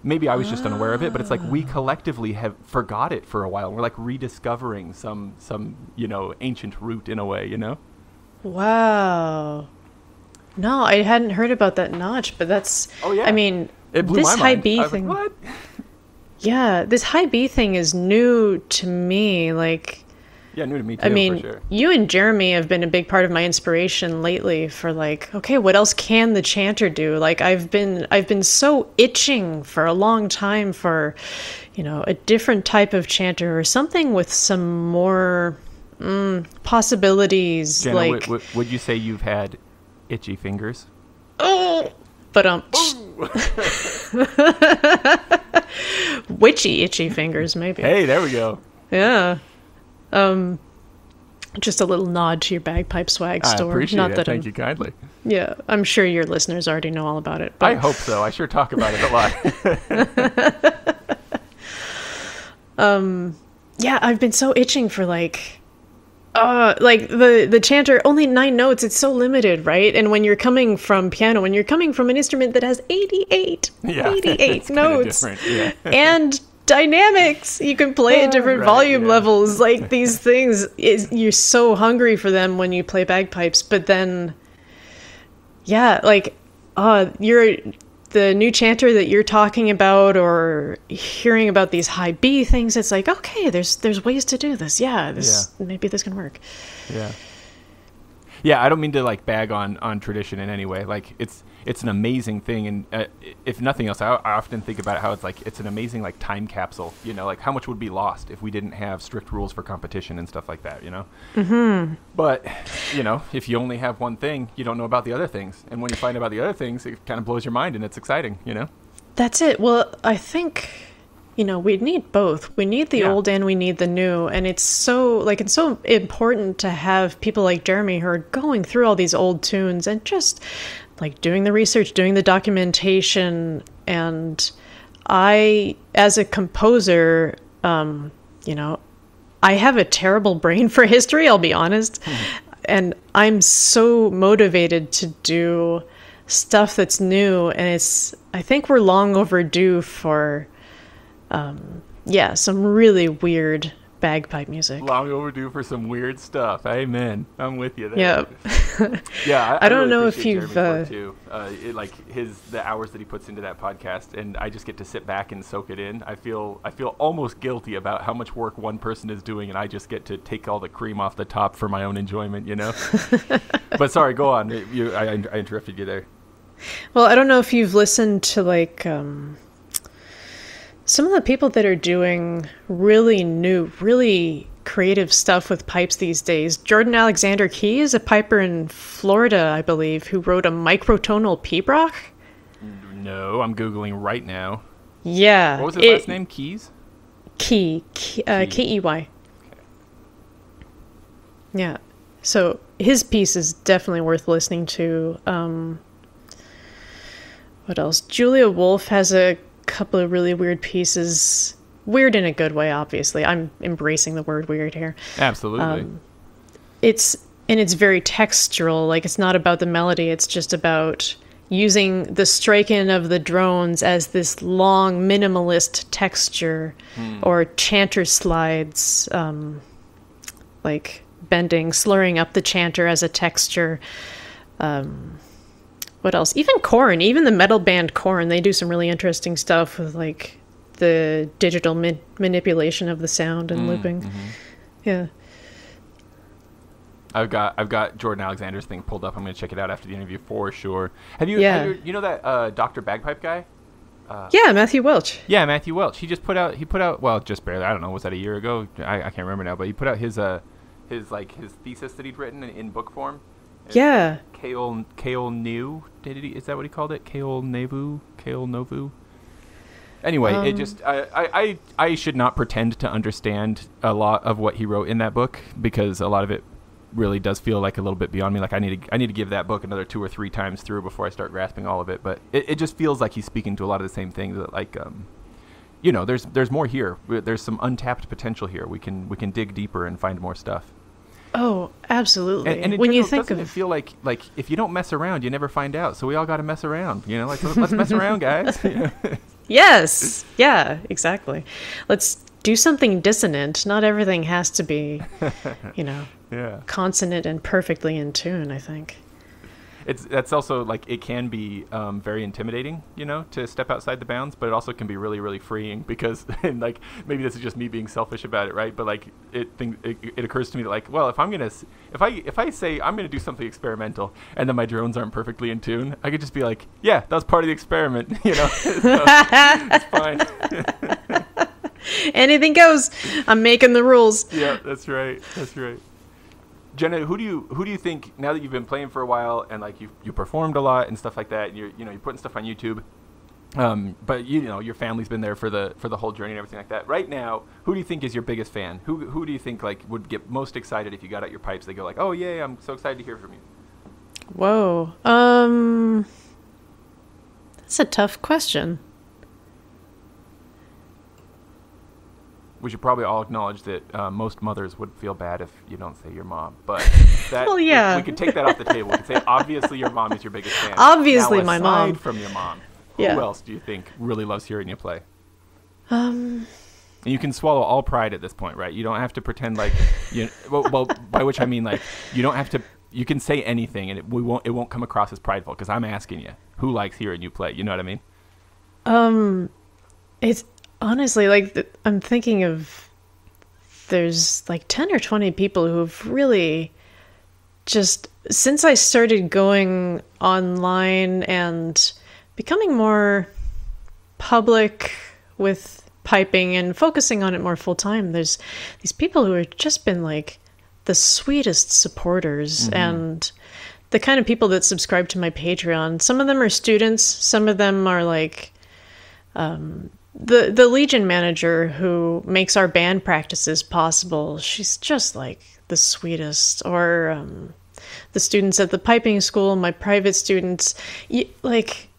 maybe I was just unaware of it, but it's like we collectively have forgot it for a while. We're like rediscovering some ancient root in a way, Wow. No, I hadn't heard about that notch, but that's I mean, it blew this my high mind. B thing. Like, what? Yeah, this high B thing is new to me. Like, yeah, new to me too. I mean, for sure. You and Jeremy have been a big part of my inspiration lately for like, okay, what else can the chanter do? Like, I've been so itching for a long time for, a different type of chanter or something with some more possibilities. Jenna, like, would you say you've had itchy fingers? Oh, but witchy itchy fingers, maybe. Hey, there we go. Yeah. Just a little nod to your bagpipe swag store. I appreciate it. Thank you kindly. Yeah, I'm sure your listeners already know all about it. But I hope so. I sure talk about it a lot. Yeah, I've been so itching for like the chanter, only 9 notes. It's so limited, right? And when you're coming from piano, when you're coming from an instrument that has 88 notes and dynamics, you can play at different volume levels. Like these things, you're so hungry for them when you play bagpipes. But then, you're the new chanter that you're talking about, or hearing about these high B things. It's like, okay, there's ways to do this. Maybe this can work. Yeah, I don't mean to like bag on tradition in any way. Like it's an amazing thing, and if nothing else, I often think about how it's an amazing like time capsule. Like how much would be lost if we didn't have strict rules for competition and stuff like that. Mm-hmm. But if you only have one thing, you don't know about the other things, and when you find about the other things, it kind of blows your mind, and it's exciting. That's it. Well, I think we need both. We need the old and we need the new. And it's so important to have people like Jeremy who are going through all these old tunes and just like doing the research, doing the documentation. And I, as a composer, I have a terrible brain for history, I'll be honest. And I'm so motivated to do stuff that's new. And I think we're long overdue for some really weird bagpipe music. Long overdue for some weird stuff. Amen. I'm with you there. Yeah. I don't really know if you've too. The hours that he puts into that podcast, and I just get to sit back and soak it in. I feel almost guilty about how much work one person is doing, and I just get to take all the cream off the top for my own enjoyment. But sorry, go on. I interrupted you there. Well, I don't know if you've listened to like some of the people that are doing really new, really creative stuff with pipes these days. Jordan Alexander Key is a piper in Florida, I believe, who wrote a microtonal pibroch. No, I'm Googling right now. Yeah. What was his last name? Keys? Key. K-E-Y. Okay. Yeah. So his piece is definitely worth listening to. What else? Julia Wolf has a couple of really weird pieces. Weird in a good way, obviously. I'm embracing the word weird here. Absolutely. It's very textural. Like, it's not about the melody. It's just about using the strike-in of the drones as this long minimalist texture, or chanter slides, like bending, slurring up the chanter as a texture. What else? Even Korn, even the metal band Korn, they do some really interesting stuff with like the digital manipulation of the sound and looping. Mm-hmm. Yeah. I've got Jordan Alexander's thing pulled up. I'm going to check it out after the interview for sure. Have you you know that Dr. Bagpipe guy? Yeah, Matthew Welch. Yeah, Matthew Welch. He put out well, just barely. I don't know, was that a year ago? I can't remember now, but he put out his thesis that he'd written in book form. Yeah. Kaol New. Is that what he called it? Kaol Novu? Anyway, it just I should not pretend to understand a lot of what he wrote in that book, because a lot of it really does feel like a little bit beyond me. Like I need to give that book another 2 or 3 times through before I start grasping all of it. But it just feels like he's speaking to a lot of the same things that, like, there's more here. There's some untapped potential here. We can dig deeper and find more stuff. Oh, absolutely. And when general, you think doesn't it feel like if you don't mess around, you never find out. So we all got to mess around, like let's mess around, guys. Yes. Yeah, exactly. Let's do something dissonant. Not everything has to be, consonant and perfectly in tune, I think. That's also, like, it can be very intimidating, to step outside the bounds, but it also can be really, really freeing, because, and like, maybe this is just me being selfish about it, right? But like, it occurs to me that, like, well, if I say I'm gonna do something experimental and then my drones aren't perfectly in tune, I could just be like, yeah, that was part of the experiment, so it's fine. Anything goes. I'm making the rules. Yeah, that's right. Jenna, who do you think, now that you've been playing for a while and like you performed a lot and stuff like that, and you're putting stuff on YouTube, but your family's been there for the whole journey and everything like that. Right now, who do you think is your biggest fan? Who do you think like would get most excited if you got out your pipes? They go like, oh yay, I'm so excited to hear from you. Whoa, that's a tough question. We should probably all acknowledge that most mothers would feel bad if you don't say your mom. But that, well, yeah. we could take that off the table. We could say, obviously, your mom is your biggest fan. Obviously, now, my mom. Aside from your mom, who else do you think really loves hearing you play? And you can swallow all pride at this point, right? You don't have to pretend like well, by which I mean, like, you don't have to. You can say anything, and it won't come across as prideful, because I'm asking you, who likes hearing you play? You know what I mean? It's honestly, like, I'm thinking of, there's like 10 or 20 people who've really just, since I started going online and becoming more public with piping and focusing on it more full time, there's these people who have just been like the sweetest supporters, and the kind of people that subscribe to my Patreon. Some of them are students, some of them are like, the Legion manager who makes our band practices possible. She's just like the sweetest. Or the students at the piping school, my private students. Like,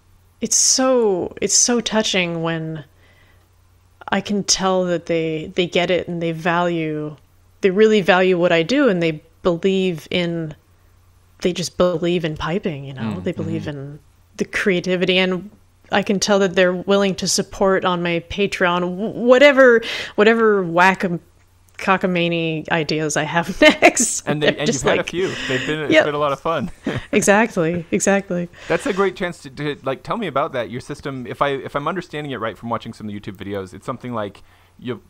it's so touching when I can tell that they get it and they really value what I do, and they just believe in piping, they believe in the creativity, and I can tell that they're willing to support on my Patreon whatever cockamamie ideas I have next. And you've had a few. It's been a lot of fun. Exactly. That's a great chance to like tell me about that. Your system, if I'm understanding it right from watching some of the YouTube videos, it's something like you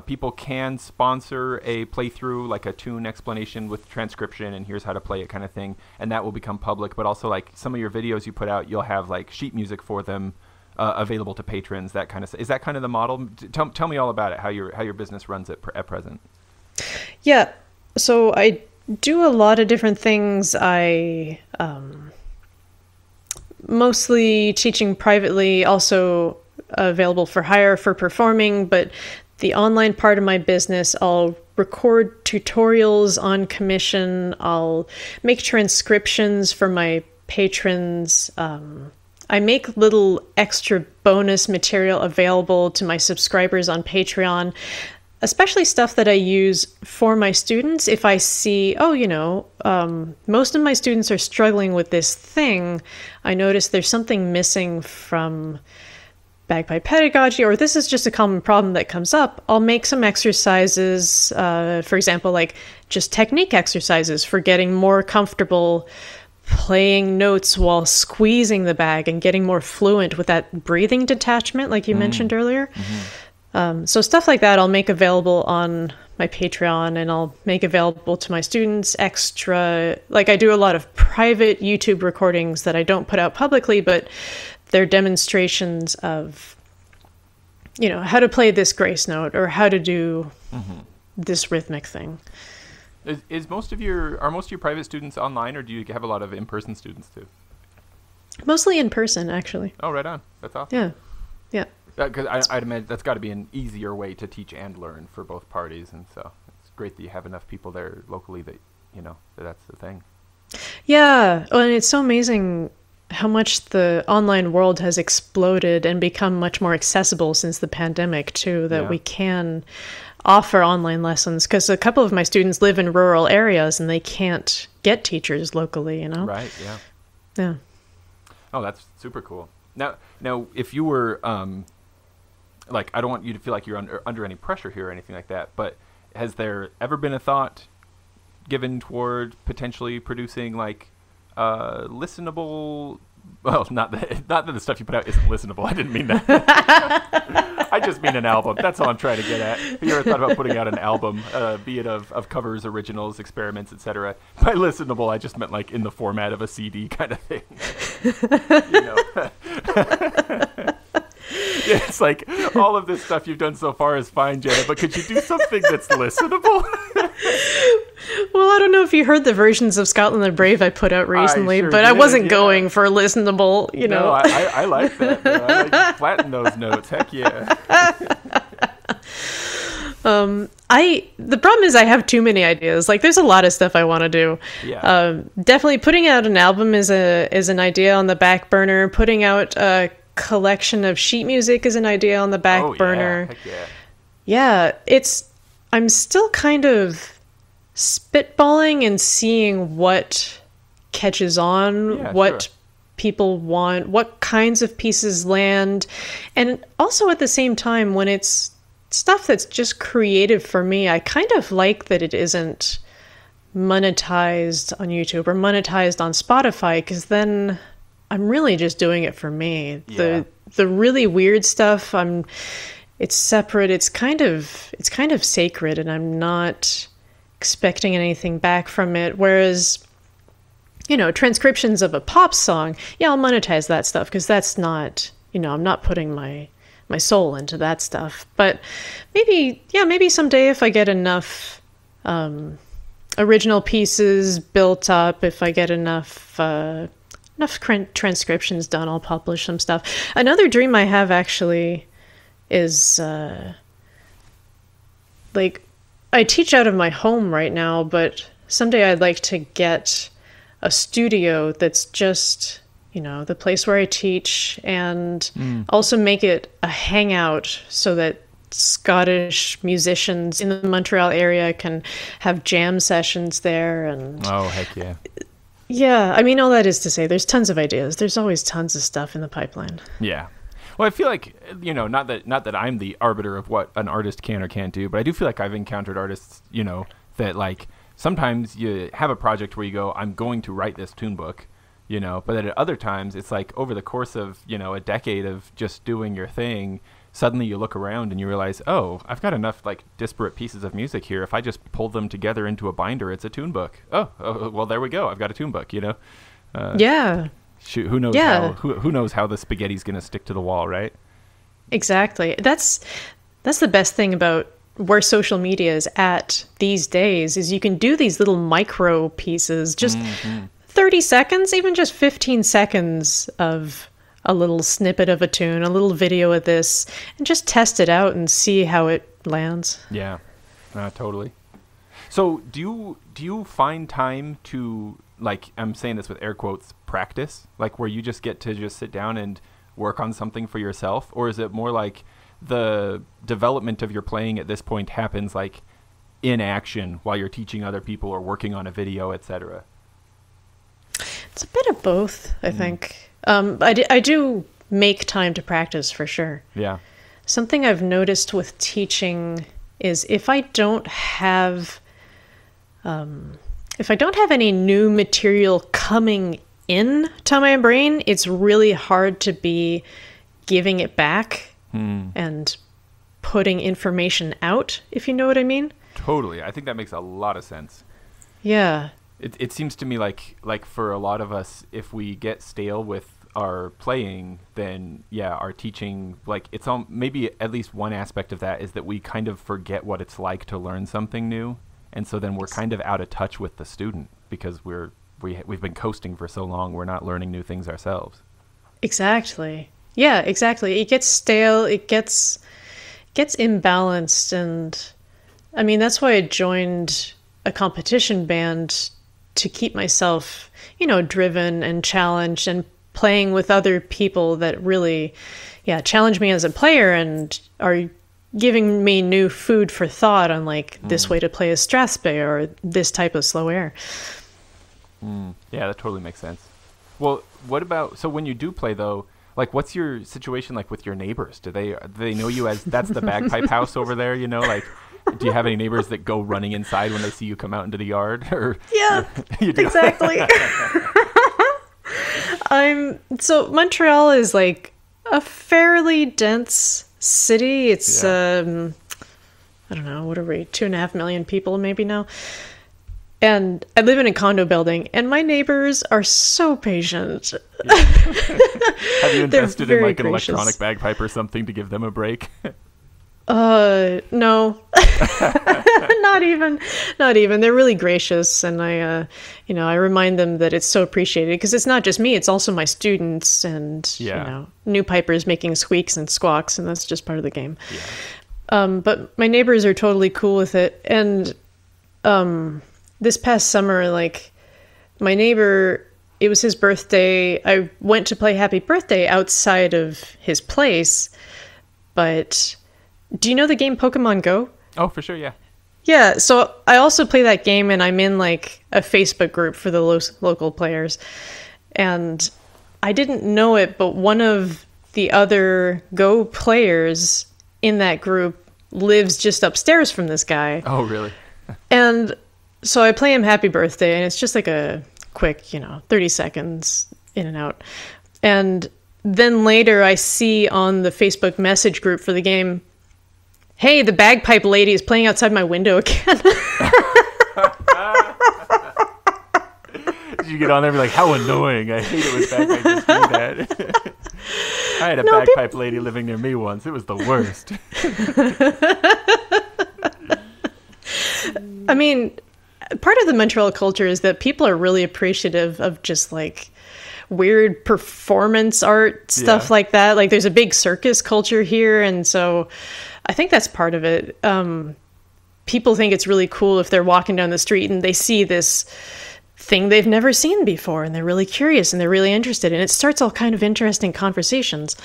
people can sponsor a playthrough, like a tune explanation with transcription and here's how to play it kind of thing, and that will become public. But also, like, some of your videos you put out, you'll have like sheet music for them available to patrons, that kind of stuff. Is that kind of the model? Tell me all about it, how your business runs at present. Yeah, so I do a lot of different things. I mostly teaching privately, also available for hire for performing, but the online part of my business, I'll record tutorials on commission. I'll make transcriptions for my patrons. I make little extra bonus material available to my subscribers on Patreon, especially stuff that I use for my students. If I see, most of my students are struggling with this thing, I notice there's something missing from bagpipe pedagogy, or this is just a common problem that comes up, I'll make some exercises, for example, like just technique exercises for getting more comfortable playing notes while squeezing the bag and getting more fluent with that breathing detachment, like you mentioned earlier. Mm-hmm. So stuff like that I'll make available on my Patreon, and I'll make available to my students extra. Like, I do a lot of private YouTube recordings that I don't put out publicly, but they're demonstrations of, how to play this grace note or how to do this rhythmic thing. Are most of your private students online, or do you have a lot of in-person students too? Mostly in person, actually. Oh, right on. That's awesome. Yeah. Because I'd imagine that's got to be an easier way to teach and learn for both parties, and so it's great that you have enough people there locally that that's the thing. Yeah, and it's so amazing how much the online world has exploded and become much more accessible since the pandemic too, that we can offer online lessons, because a couple of my students live in rural areas and they can't get teachers locally, Right, yeah. Oh, that's super cool. Now if you were, I don't want you to feel like you're under any pressure here or anything like that, but has there ever been a thought given toward potentially producing listenable, well, not that the stuff you put out isn't listenable. I didn't mean that. I just mean an album. That's all I'm trying to get at. Have you ever thought about putting out an album, be it of covers, originals, experiments, etc.? By listenable, I just meant in the format of a CD kind of thing. Yeah, it's like, all of this stuff you've done so far is fine, Jenna, but could you do something that's listenable? Well, I don't know if you heard the versions of Scotland the Brave I put out recently, but I wasn't going for listenable, No, I like that. I like flatten those notes. Heck yeah. The problem is I have too many ideas. There's a lot of stuff I want to do. Yeah. Definitely putting out an album is an idea on the back burner. Putting out a collection of sheet music is an idea on the back burner. Heck yeah. Yeah, I'm still kind of spitballing and seeing what catches on, what people want, what kinds of pieces land. And also at the same time, when it's stuff that's just creative for me, I kind of like that it isn't monetized on YouTube or monetized on Spotify, because then I'm really just doing it for me. Yeah. The really weird stuff, it's separate. It's kind of sacred, and I'm not expecting anything back from it. Whereas, transcriptions of a pop song, I'll monetize that stuff, because that's not, I'm not putting my soul into that stuff. But maybe someday, if I get enough original pieces built up, if I get enough transcriptions done, I'll publish some stuff. Another dream I have actually is I teach out of my home right now, but someday I'd like to get a studio that's just, the place where I teach, and also make it a hangout so that Scottish musicians in the Montreal area can have jam sessions there. And oh, heck yeah. Yeah, all that is to say, there's tons of ideas. There's always tons of stuff in the pipeline. Yeah. Well, I feel like, not that I'm the arbiter of what an artist can or can't do, but I do feel like I've encountered artists, that sometimes you have a project where you go, I'm going to write this tune book, but then at other times it's over the course of, a decade of just doing your thing, suddenly you look around and you realize, oh, I've got enough like disparate pieces of music here. If I just pull them together into a binder, it's a tune book. Oh, well, there we go. I've got a tune book, you know? Yeah. Shoot, who knows who knows how the spaghetti's going to stick to the wall, right? Exactly. That's the best thing about where social media is at these days, is you can do these little micro pieces, just 30 seconds, even just 15 seconds of a little snippet of a tune, a little video of this, and just test it out and see how it lands. Yeah, totally. So do you find time to, like, I'm saying this with air quotes, practice, like where you just get to just sit down and work on something for yourself? Or is it more like the development of your playing at this point happens like in action while you're teaching other people or working on a video, etc.? It's a bit of both, I think. I do make time to practice for sure. Yeah. Something I've noticed with teaching is if I don't have any new material coming in to my brain, it's really hard to be giving it back and putting information out, if you know what I mean. Totally. I think that makes a lot of sense. Yeah. It seems to me like for a lot of us, if we get stale with our playing, then yeah, our teaching, like it's all, maybe at least one aspect of that is that we kind of forget what it's like to learn something new. And so then we're kind of out of touch with the student because we've been coasting for so long, we're not learning new things ourselves. Exactly. Yeah, exactly. It gets stale, it gets imbalanced, and I mean that's why I joined a competition band, to keep myself, driven and challenged and playing with other people that really, challenge me as a player and are giving me new food for thought on like this way to play a strathspey or this type of slow air. Yeah, that totally makes sense. Well, what about, so when you do play though, like what's your situation like with your neighbors? Do they know you as that's the bagpipe house over there, like do you have any neighbors that go running inside when they see you come out into the yard? Or yeah, exactly. So Montreal is like a fairly dense city. It's I don't know, what are we, 2.5 million people maybe now. And I live in a condo building, and my neighbors are so patient. Yeah. Have you invested in like an gracious electronic bagpipe or something to give them a break? No, not even. They're really gracious. And I remind them that it's so appreciated because it's not just me, it's also my students and, new pipers making squeaks and squawks. And that's just part of the game. Yeah. But my neighbors are totally cool with it. And, this past summer, like my neighbor, it was his birthday. I went to play Happy Birthday outside of his place, but do you know the game Pokemon Go? Oh, for sure, yeah. Yeah, so I also play that game, and I'm in like a Facebook group for the local players. And I didn't know it, but one of the other Go players in that group lives just upstairs from this guy. Oh, really? And so I play him Happy Birthday, and it's just like a quick, 30 seconds in and out. And then later I see on the Facebook message group for the game, hey, the bagpipe lady is playing outside my window again. Did you get on there and be like, how annoying. I hate it when bagpipes do that. I had a bagpipe lady living near me once. It was the worst. I mean, part of the Montreal culture is that people are really appreciative of just like weird performance art stuff like that. Like there's a big circus culture here. And so I think that's part of it. People think it's really cool if they're walking down the street and they see this thing they've never seen before, and they're really curious and they're really interested. And it starts all kind of interesting conversations.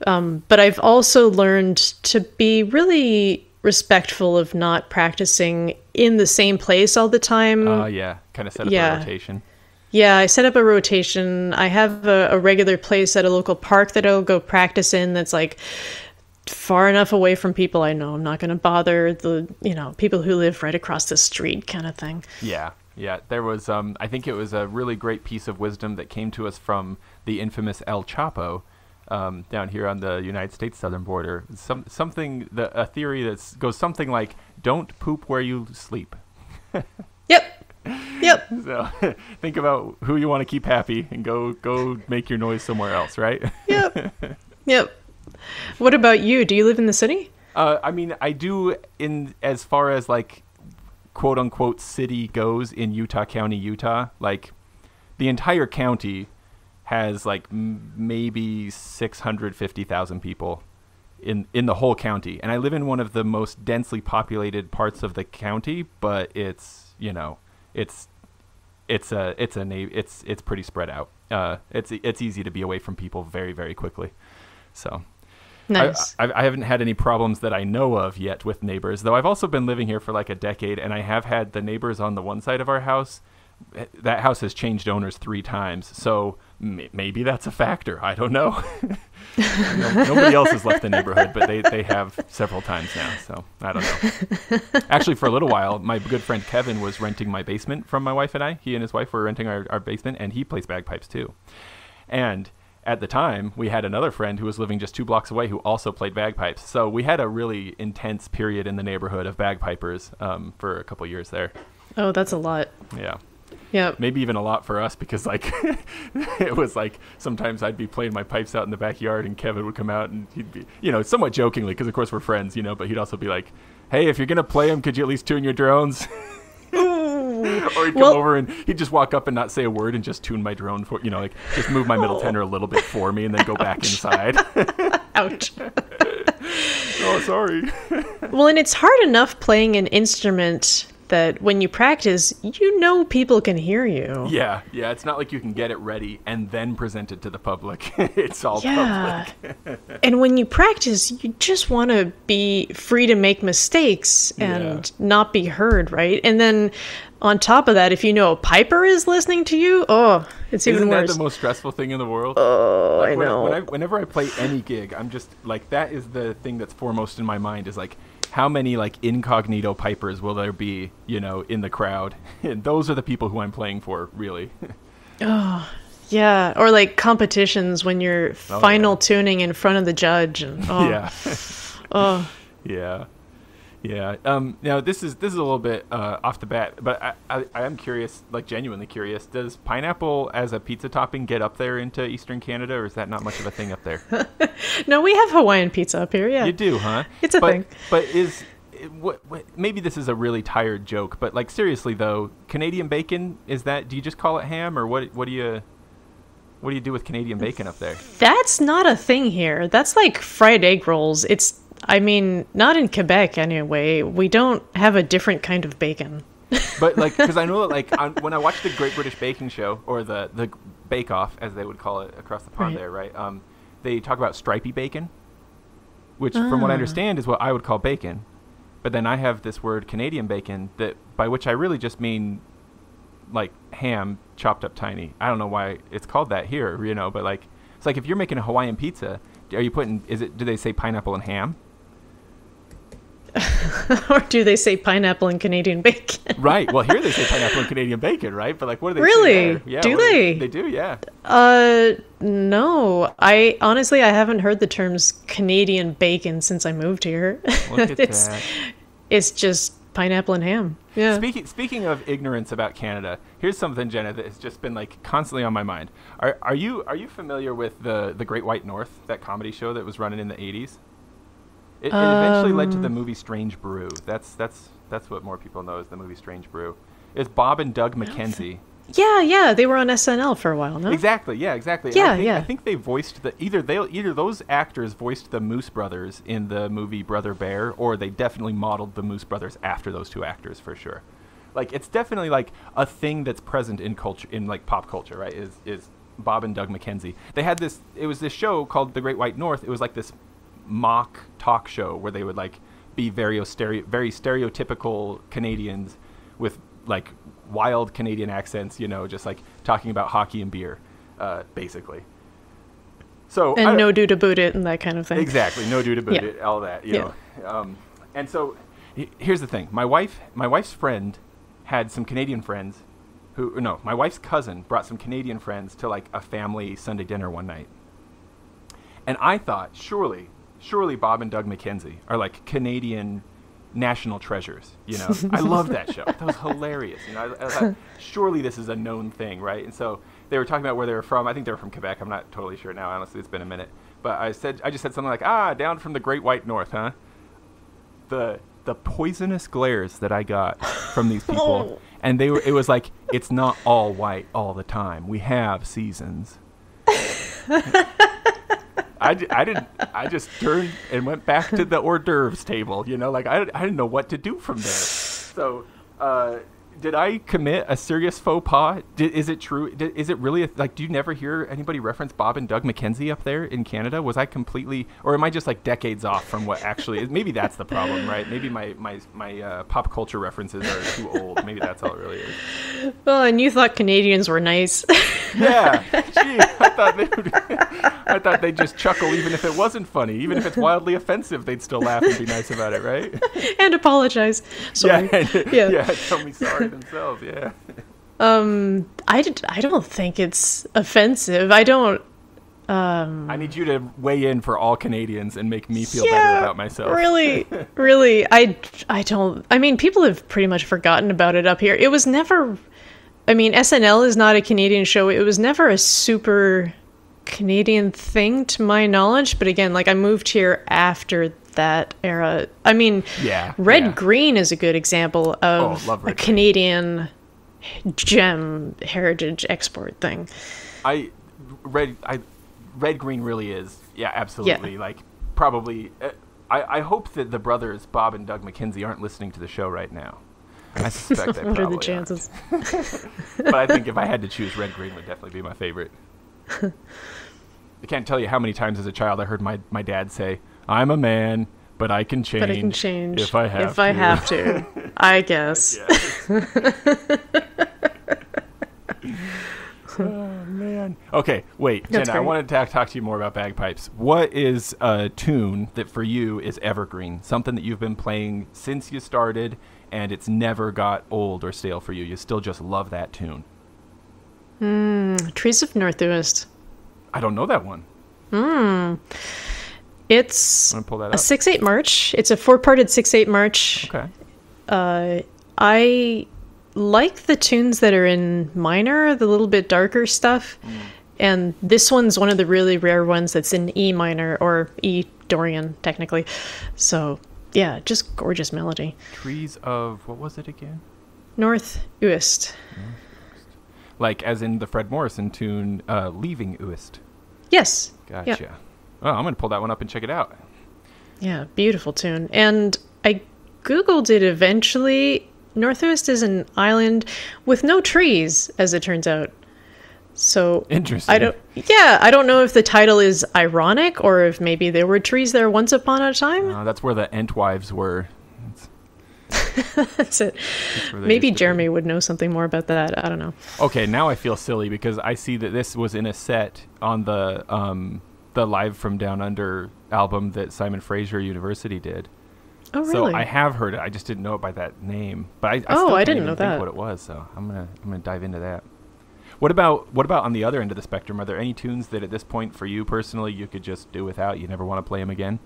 But I've also learned to be really respectful of not practicing in the same place all the time. Kind of set up a rotation. Yeah, I set up a rotation. I have a regular place at a local park that I'll go practice in that's like far enough away from people I know. I'm not going to bother the, people who live right across the street kind of thing. Yeah. There was, I think it was a really great piece of wisdom that came to us from the infamous El Chapo. down here on the United States southern border. A theory that goes something like, "Don't poop where you sleep." Yep. So think about who you want to keep happy and go make your noise somewhere else, right? Yep. What about you? Do you live in the city? I mean, I do, in as far as like quote unquote city goes in Utah County, Utah. Like the entire county has like maybe 650,000 people in the whole county, and I live in one of the most densely populated parts of the county, but it's pretty spread out. It's easy to be away from people very, very quickly. So nice. I haven't had any problems that I know of yet with neighbors, though I've also been living here for like a decade, and I have had the neighbors on the one side of our house. That house has changed owners 3 times, so maybe that's a factor. I don't know. Nobody else has left the neighborhood, but they have several times now, so I don't know. Actually, for a little while, my good friend Kevin was renting my basement from my wife and I. He and his wife were renting our basement, and he plays bagpipes too. And at the time, we had another friend who was living just 2 blocks away who also played bagpipes. So we had a really intense period in the neighborhood of bagpipers for a couple years there. Oh, that's a lot. Yeah. Yeah. Maybe even a lot for us, because like it was like sometimes I'd be playing my pipes out in the backyard and Kevin would come out and he'd be, somewhat jokingly, because of course we're friends, but he'd also be like, "Hey, if you're going to play them, could you at least tune your drones?" Or he'd come over and he'd just walk up and not say a word and just tune my drone for, like just move my middle tenor a little bit for me and then go back inside. Ouch. Oh, sorry. Well, and it's hard enough playing an instrument that when you practice, people can hear you. Yeah. It's not like you can get it ready and then present it to the public. It's all public. And when you practice, you just want to be free to make mistakes and not be heard, right? And then on top of that, if a piper is listening to you, it's even worse. Isn't that the most stressful thing in the world? Oh, I know. Whenever I play any gig, I'm just like, that is the thing that's foremost in my mind, is like, how many like incognito pipers will there be, in the crowd? And those are the people who I'm playing for, really. Oh, yeah. Or like competitions when you're final tuning in front of the judge. And, Yeah. Now this is a little bit off the bat, but I am curious, like genuinely curious. Does pineapple as a pizza topping get up there into Eastern Canada, or is that not much of a thing up there? No, we have Hawaiian pizza up here. Yeah, you do, huh? It's a thing. But what? Maybe this is a really tired joke, but like seriously though, Canadian bacon, do you just call it ham, or what do you do with Canadian bacon up there? That's not a thing here. That's like fried egg rolls. Not in Quebec anyway. We don't have a different kind of bacon. But like, because I know that like when I watch the Great British Baking Show, or the Bake Off as they would call it across the pond there, right? They talk about stripy bacon, which from what I understand is what I would call bacon. But then I have this word Canadian bacon, by which I really just mean like ham chopped up tiny. I don't know why it's called that here, but like, it's like if you're making a Hawaiian pizza, do they say pineapple and ham? Or do they say pineapple and Canadian bacon? Right. Well, here they say pineapple and Canadian bacon, right? But like, what do they really? say there? Yeah, do they? They do, yeah. No. I haven't heard the terms Canadian bacon since I moved here. Look at that. It's just pineapple and ham. Yeah. Speaking of ignorance about Canada, here's something, Jenna, that has just been like constantly on my mind. Are you familiar with the Great White North, that comedy show that was running in the 80s? It eventually led to the movie Strange Brew. That's what more people know as the movie Strange Brew. It's Bob and Doug McKenzie. Yeah, they were on SNL for a while, no? Exactly, yeah, exactly. Yeah, I think they voiced either those actors voiced the Moose Brothers in the movie Brother Bear, or they definitely modeled the Moose Brothers after those 2 actors for sure. Like, it's definitely like a thing that's present in culture, in like pop culture, right? Is Bob and Doug McKenzie. They had this. It was this show called The Great White North. It was like this mock talk show where they would like be very stereotypical Canadians with like wild Canadian accents, just like talking about hockey and beer, basically. So no do to boot it and that kind of thing. Exactly, no do to boot it, all that, you know. And so here's the thing: my wife's friend had some Canadian friends my wife's cousin brought some Canadian friends to like a family Sunday dinner one night. And I thought, surely Bob and Doug McKenzie are like Canadian national treasures, you know. I love that show. That was hilarious. You know, I thought, surely this is a known thing, right? And so they were talking about where they were from. I think they were from Quebec. I'm not totally sure now. Honestly, it's been a minute. But I just said something like, down from the Great White North, huh? The poisonous glares that I got from these people, and it was like, it's not all white all the time. We have seasons. I just turned and went back to the hors d'oeuvres table, you know, like I didn't know what to do from there. So, did I commit a serious faux pas? Is it true? Is it really like? Do you never hear anybody reference Bob and Doug McKenzie up there in Canada? Was I completely, or am I just like decades off from what actually is? Maybe that's the problem, right? Maybe my pop culture references are too old. Maybe that's all it really is. Well, and you thought Canadians were nice. Yeah, gee, I thought they'd just chuckle even if it wasn't funny, even if it's wildly offensive. They'd still laugh and be nice about it, right? And apologize. Sorry. Yeah, tell me sorry themselves. Yeah. I don't think it's offensive. I don't. I need you to weigh in for all Canadians and make me feel better about myself. Really, I don't. I mean, people have pretty much forgotten about it up here. It was never. I mean, SNL is not a Canadian show. It was never a super Canadian thing to my knowledge. But again, like I moved here after that era. I mean, Red Green is a good example of a Canadian gem heritage export thing. Red Green really is. Yeah, absolutely. Yeah. Like probably. I hope that the brothers Bob and Doug McKenzie aren't listening to the show right now. I suspect they what probably are the chances? But I think if I had to choose, Red Green would definitely be my favorite. I can't tell you how many times as a child I heard my dad say, "I'm a man, but I can change. If I have to. I guess." Oh man. Okay, wait, Jenna. I wanted to talk to you more about bagpipes. What is a tune that for you is evergreen? Something that you've been playing since you started, and it's never got old or stale for you. You still just love that tune. Trees of Northwest. I don't know that one. It's I'm gonna pull that up. A 6/8 march. It's a 4-parted 6/8 march. Okay. I like the tunes that are in minor, the little bit darker stuff. And this one's one of the really rare ones that's in E minor, or E Dorian, technically. So, yeah, just gorgeous melody. Trees of, what was it again? Northwest. Like, as in the Fred Morrison tune, Leaving Uist. Yes. Gotcha. Yep. Oh, I'm going to pull that one up and check it out. Yeah, beautiful tune. And I Googled it eventually. Northwest is an island with no trees, as it turns out. So interesting. I don't know if the title is ironic or if maybe there were trees there once upon a time. That's where the Entwives were. That's it. Maybe Jeremy would know something more about that. I don't know. Okay, now I feel silly because I see that this was in a set on the Live from Down Under album that Simon Fraser University did. Oh, really? So I have heard it. I just didn't know it by that name. But I still can't didn't even know think that. what it was. So I'm gonna dive into that. What about on the other end of the spectrum? Are there any tunes that at this point for you personally you could just do without? You never want to play them again?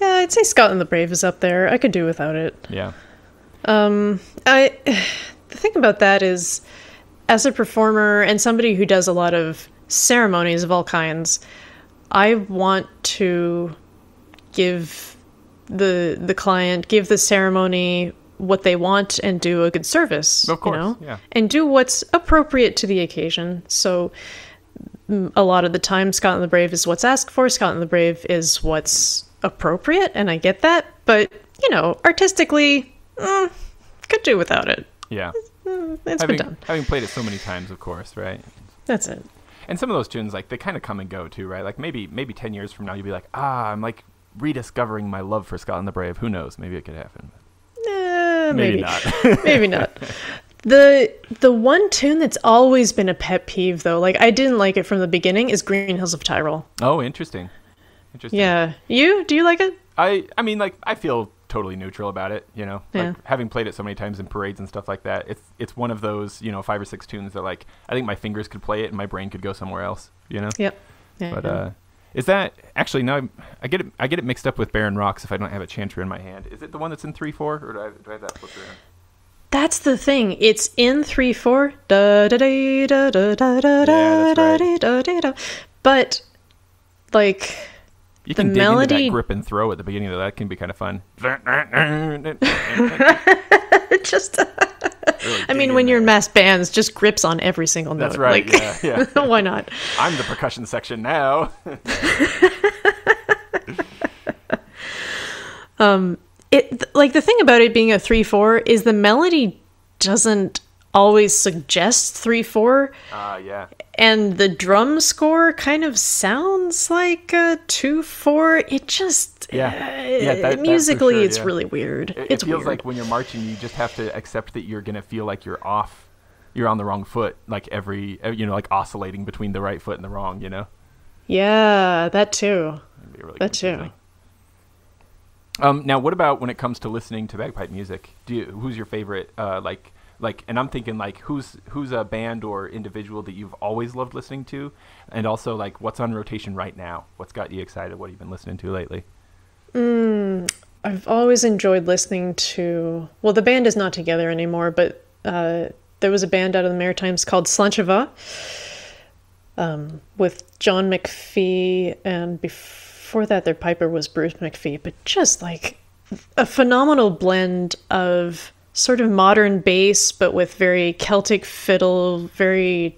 Yeah, I'd say Scotland the Brave is up there. I could do without it. Yeah. The thing about that is, as a performer and somebody who does a lot of ceremonies of all kinds, I want to give the client, give the ceremony what they want and do a good service. Of course, you know? yeah. And do what's appropriate to the occasion. So a lot of the time, Scotland the Brave is what's asked for. Scotland the Brave is what's appropriate, and I get that. But, you know, artistically, could do without it. Yeah. It's been done. Having played it so many times, of course, right? That's it. And some of those tunes, like, they kind of come and go, too, right? Like, maybe 10 years from now, you'll be like, I'm, like, rediscovering my love for Scotland the Brave. Who knows? Maybe it could happen. Maybe not. Maybe not. The one tune that's always been a pet peeve, though, like, I didn't like it from the beginning, is Green Hills of Tyrol. Oh, interesting. Yeah. Do you like it? I mean, like, I feel totally neutral about it, you know? Yeah. Like, having played it so many times in parades and stuff like that, it's one of those, 5 or 6 tunes that, like, I think my fingers could play it and my brain could go somewhere else, you know? Yep. Yeah. But is that actually no? I get it mixed up with Barren Rocks if I don't have a chanter in my hand. Is it the one that's in 3/4, or do I have that flipped around? That's the thing. It's in 3/4. Da da da da da da da da da da da. But like you the can dig melody, into that grip and throw at the beginning of that can be kind of fun. just. Really I mean, when you're in mass bands, just grips on every single note. That's right. Like, yeah. Why not? I'm the percussion section now. Like the thing about it being a 3/4 is the melody doesn't always suggest 3/4. Yeah. And the drum score kind of sounds like a 2/4. It just musically, it's really weird. It feels weird. Like when you're marching, you just have to accept that you're gonna feel like you're off. You're on the wrong foot, like like oscillating between the right foot and the wrong. Yeah, that too. Really that confusing. Too. Now, what about when it comes to listening to bagpipe music? Who's your favorite? And I'm thinking like who's a band or individual that you've always loved listening to, and also like what's on rotation right now? What's got you excited? What have you been listening to lately? I've always enjoyed listening to. Well, the band is not together anymore, but there was a band out of the Maritimes called Slancheva, with John McPhee, and before that, their piper was Bruce McPhee. But just like a phenomenal blend of sort of modern bass, but with very Celtic fiddle, very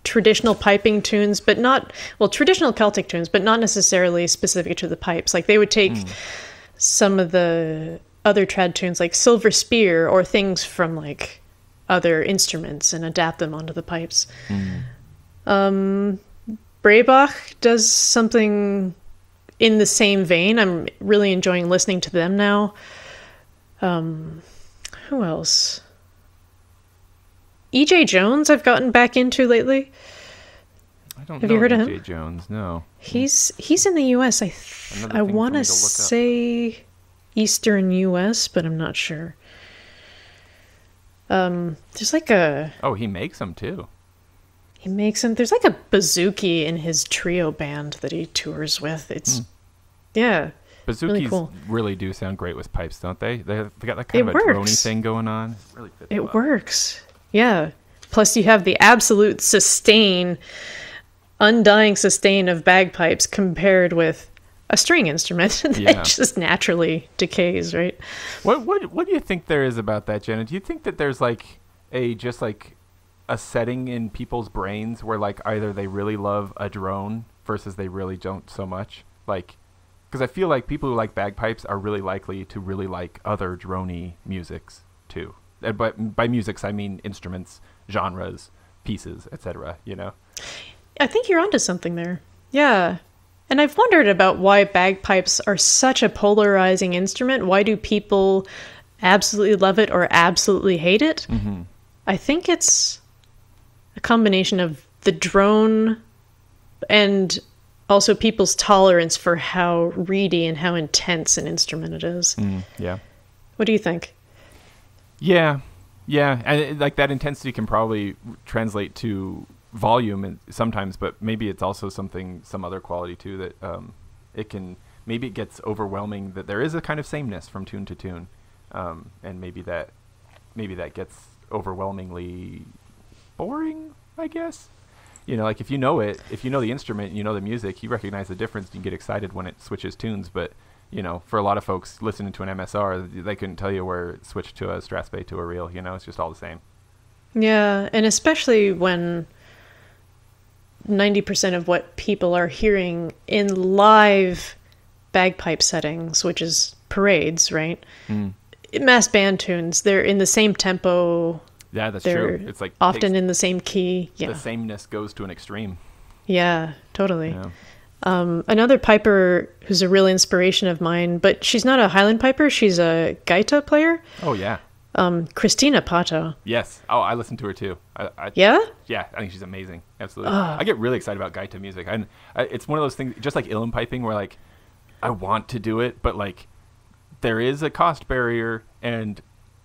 traditional piping tunes, but not, traditional Celtic tunes, but not necessarily specific to the pipes. Like they would take some of the other trad tunes like Silver Spear or things from like other instruments and adapt them onto the pipes. Breibach does something in the same vein. I'm really enjoying listening to them now. Who else? E.J. Jones I've gotten back into lately. Have you heard of him? E.J. Jones, no. He's in the U.S. I want to say Eastern U.S., but I'm not sure. There's like a... Oh, he makes them too. He makes them. There's like a bouzouki in his trio band that he tours with. It's... Yeah. Bouzoukis really do sound great with pipes, don't they? They got that kind of a droney thing going on. It really fits well. Works. Yeah. Plus you have the absolute sustain, undying sustain of bagpipes compared with a string instrument that just naturally decays, right? What do you think there is about that, Jenna? Do you think that there's like a setting in people's brains where like either they really love a drone versus they really don't so much? Like, because I feel like people who like bagpipes are really likely to really like other droney musics too. But by musics, I mean instruments, genres, pieces, etc. I think you're onto something there. Yeah. And I've wondered about why bagpipes are such a polarizing instrument. Why do people absolutely love it or absolutely hate it? Mm-hmm. I think it's a combination of the drone and also people's tolerance for how reedy and how intense an instrument it is. Yeah. What do you think? Yeah. And like that intensity can probably translate to volume sometimes, but maybe it's also some other quality too that maybe it gets overwhelming, that there is a kind of sameness from tune to tune, and maybe that gets overwhelmingly boring, I guess. Like if you know the instrument and you know the music, you recognize the difference and you get excited when it switches tunes. But for a lot of folks listening to an MSR, they couldn't tell you where it switched to a Strasbass to a reel. It's just all the same. Yeah, and especially when 90% of what people are hearing in live bagpipe settings, which is parades, right? Mass band tunes, they're in the same tempo. Yeah, that's true. It's like often in the same key. Yeah. The sameness goes to an extreme. Yeah, totally. Yeah. Another piper who's a real inspiration of mine, but she's not a highland piper. She's a gaita player. Oh, yeah. Christina Pato. Yes. Oh, I listen to her too. Yeah? Yeah, I think she's amazing. Absolutely. I get really excited about gaita music. It's one of those things, just like uilleann piping, where like I want to do it, but like there is a cost barrier, and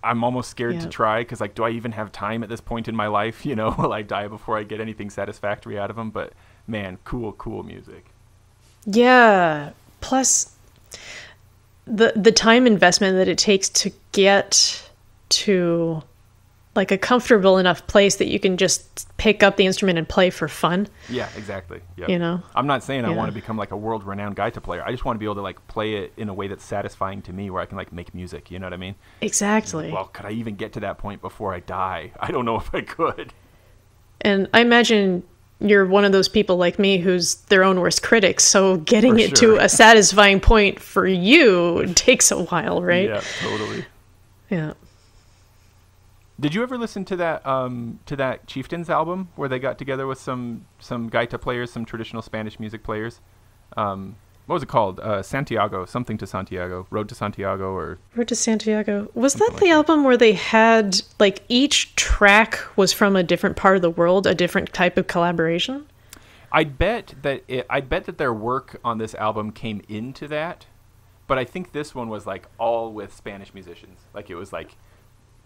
I'm almost scared to Yeah. try because, like, do I even have time at this point in my life? You know, will I die before I get anything satisfactory out of them? But man, cool music. Yeah. Plus, the time investment that it takes to get to like a comfortable enough place that you can just pick up the instrument and play for fun. Yeah, exactly. Yep. You know? I'm not saying I Yeah. want to become like a world-renowned gaita player. I just want to be able to like play it in a way that's satisfying to me, where I can like make music. You know what I mean? Exactly. Well, could I even get to that point before I die? I don't know if I could. And I imagine you're one of those people like me who's their own worst critic. So getting For it sure. to a satisfying point for you takes a while, right? Yeah, totally. Yeah. Did you ever listen to that Chieftains album where they got together with some gaita players, some traditional Spanish music players? What was it called? Santiago, something to Santiago, Road to Santiago, or Road to Santiago. Was that like the album where they had, like, each track was from a different part of the world, a different type of collaboration? I'd bet that their work on this album came into that, but I think this one was like all with Spanish musicians. Like it was like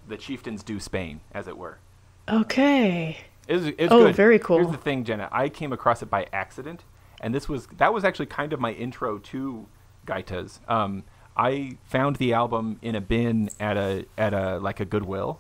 the Chieftains do Spain, as it were. Okay. It was Oh, good. very cool. Here's the thing, Jenna. I came across it by accident, and that was actually kind of my intro to gaitas. I found the album in a bin at a like a Goodwill,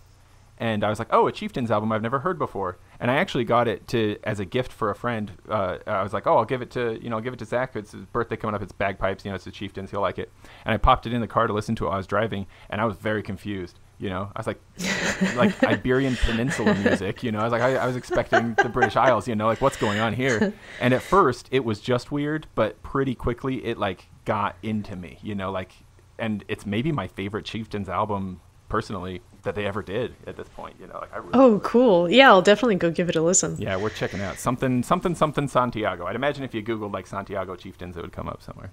and I was like, oh, a Chieftains album I've never heard before. And I actually got it as a gift for a friend. I was like, oh, I'll give it to Zach. It's his birthday coming up. It's Bagpipes. It's the Chieftains. He'll like it. And I popped it in the car to listen to it while I was driving, and I was very confused. I was like Iberian Peninsula music. I was like, I was expecting the British Isles. Like what's going on here? And at first it was just weird, but pretty quickly it like got into me. And it's maybe my favorite Chieftains album personally that they ever did at this point. I really Cool. Yeah, I'll definitely go give it a listen. Yeah, we're checking out something Santiago. I'd imagine if you Googled like Santiago Chieftains, it would come up somewhere.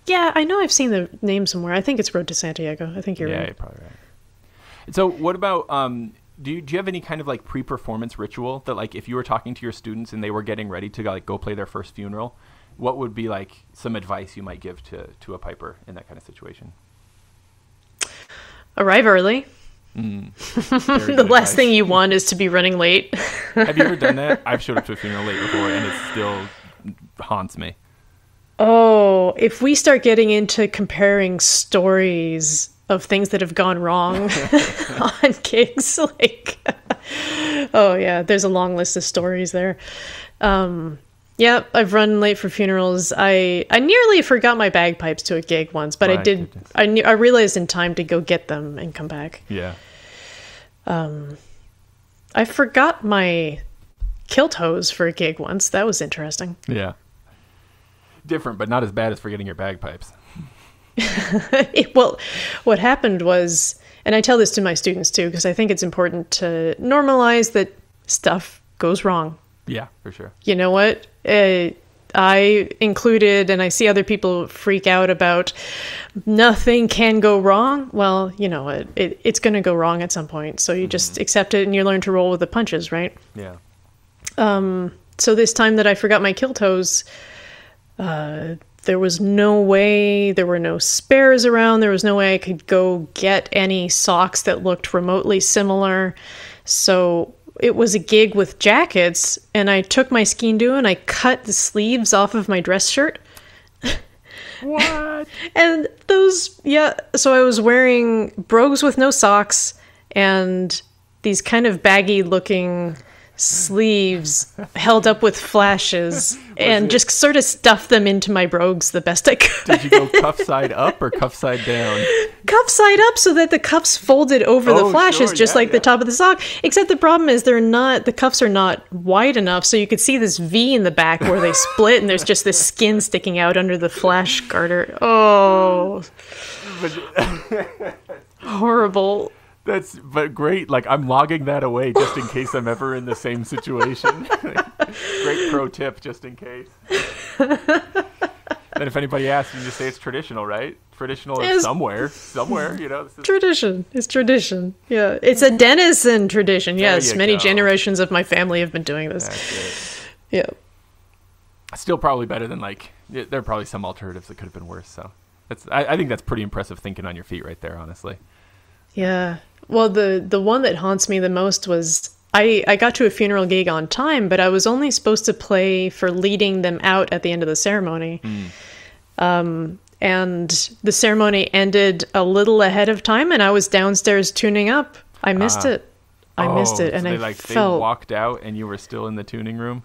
Yeah, I know I've seen the name somewhere. I think it's Road to Santiago. I think you're Yeah, right. you're probably right. So what about do you have any kind of like pre-performance ritual that like if you were talking to your students and they were getting ready to like go play their first funeral, what would be like some advice you might give to a piper in that kind of situation? Arrive early. The last thing you want is to be running late. Have you ever done that? I've showed up to a funeral late before and it still haunts me. Oh, if we start getting into comparing stories of things that have gone wrong on gigs, like, oh yeah, there's a long list of stories there. Yeah, I've run late for funerals. I nearly forgot my bagpipes to a gig once, but I did. Goodness. I realized in time to go get them and come back. Yeah. I forgot my kilt hose for a gig once. That was interesting. Yeah. Different, but not as bad as forgetting your bagpipes. Well, what happened was, and I tell this to my students too, because I think it's important to normalize that stuff goes wrong. Yeah, for sure. You know what? I included, and I see other people freak out about nothing can go wrong. Well, you know what? It's going to go wrong at some point. So you just accept it and you learn to roll with the punches, right? Yeah. So this time that I forgot my kilt hose, there was no way, there were no spares around. There was no way I could go get any socks that looked remotely similar. So it was a gig with jackets, and I took my ski-doo and I cut the sleeves off of my dress shirt. What? And those, yeah, so I was wearing brogues with no socks and these kind of baggy looking sleeves held up with flashes and just sort of stuffed them into my brogues the best I could. Did you go cuff side up or cuff side down? Cuff side up so that the cuffs folded over the flashes, sure, just yeah, like the top of the sock. Except the problem is the cuffs are not wide enough, so you could see this V in the back where they split and there's just this skin sticking out under the flash garter. Oh. Horrible. But great. Like, I'm logging that away just in case I'm ever in the same situation. Great pro tip, just in case. Then if anybody asks, you just say it's traditional, right? Traditional is somewhere, This is Tradition. It's tradition. Yeah. It's a Denison tradition. Yes. Many generations of my family have been doing this. That's it. Yeah. Still probably better than, like, there are probably some alternatives that could have been worse. So I think that's pretty impressive thinking on your feet right there, honestly. Yeah. Well, the one that haunts me the most was I got to a funeral gig on time, but I was only supposed to play for leading them out at the end of the ceremony. And the ceremony ended a little ahead of time, and I was downstairs tuning up. I missed it. I missed it, and so they walked out, and you were still in the tuning room.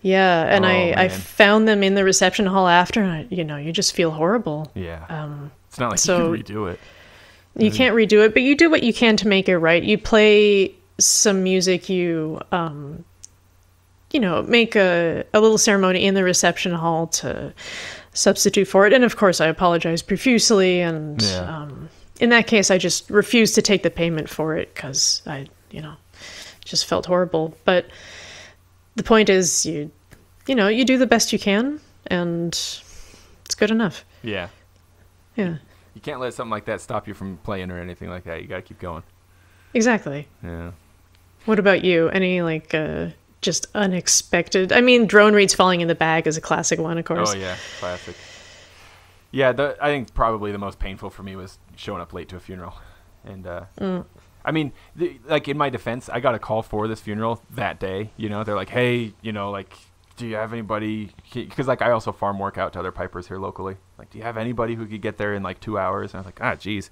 Yeah, and I found them in the reception hall after, and you just feel horrible. Yeah, it's not like you can redo it. You can't redo it, but you do what you can to make it right. You play some music. You make a little ceremony in the reception hall to substitute for it. And of course, I apologize profusely. And in that case, I just refused to take the payment for it because I, just felt horrible. But the point is, you do the best you can, and it's good enough. Yeah. Yeah. You can't let something like that stop you from playing or anything like that. You got to keep going. Exactly. Yeah. What about you? Any just unexpected? I mean, drone reeds falling in the bag is a classic one, of course. Oh yeah, classic. Yeah, I think probably the most painful for me was showing up late to a funeral, and I mean, in my defense, I got a call for this funeral that day. They're like, hey, do you have anybody? Because I also farm work out to other pipers here locally. Like, do you have anybody who could get there in 2 hours? And I was like, geez,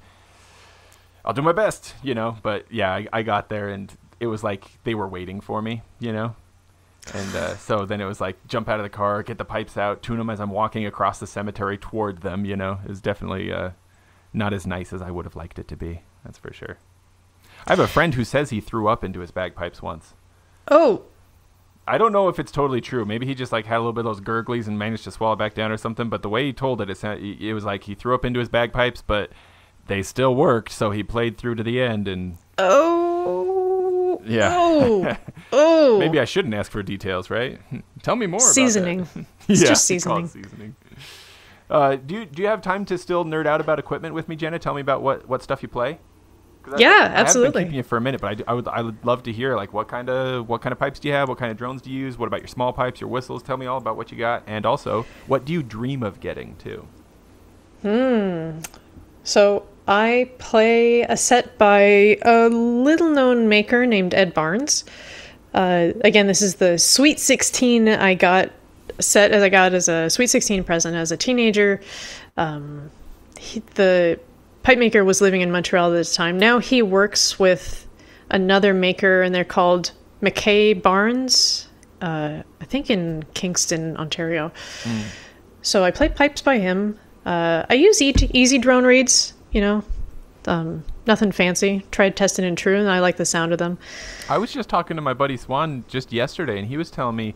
I'll do my best, But yeah, I got there, and it was like they were waiting for me, And so then it was like jump out of the car, get the pipes out, tune them as I'm walking across the cemetery toward them. It was definitely not as nice as I would have liked it to be. That's for sure. I have a friend who says he threw up into his bagpipes once. Oh. I don't know if it's totally true. Maybe he just had a little bit of those gurglies and managed to swallow back down or something. But the way he told it, it was like he threw up into his bagpipes, but they still worked. So he played through to the end. And yeah. Oh. Maybe I shouldn't ask for details, right? Tell me more seasoning. About that. It's just seasoning. Seasoning. Do you have time to still nerd out about equipment with me, Jenna? Tell me about what stuff you play. Yeah, absolutely. I haven't been keeping you for a minute, but I would love to hear what kind of pipes do you have? What kind of drones do you use? What about your small pipes, your whistles? Tell me all about what you got, and also what do you dream of getting too? So I play a set by a little-known maker named Ed Barnes. Again, this is the Sweet 16 I got as a Sweet 16 present as a teenager. The pipe maker was living in Montreal at the time. Now he works with another maker, and they're called McKay Barnes, I think in Kingston, Ontario. So I play pipes by him. I use easy drone reeds, nothing fancy. Tried testing and true, and I like the sound of them. I was just talking to my buddy Swan just yesterday, and he was telling me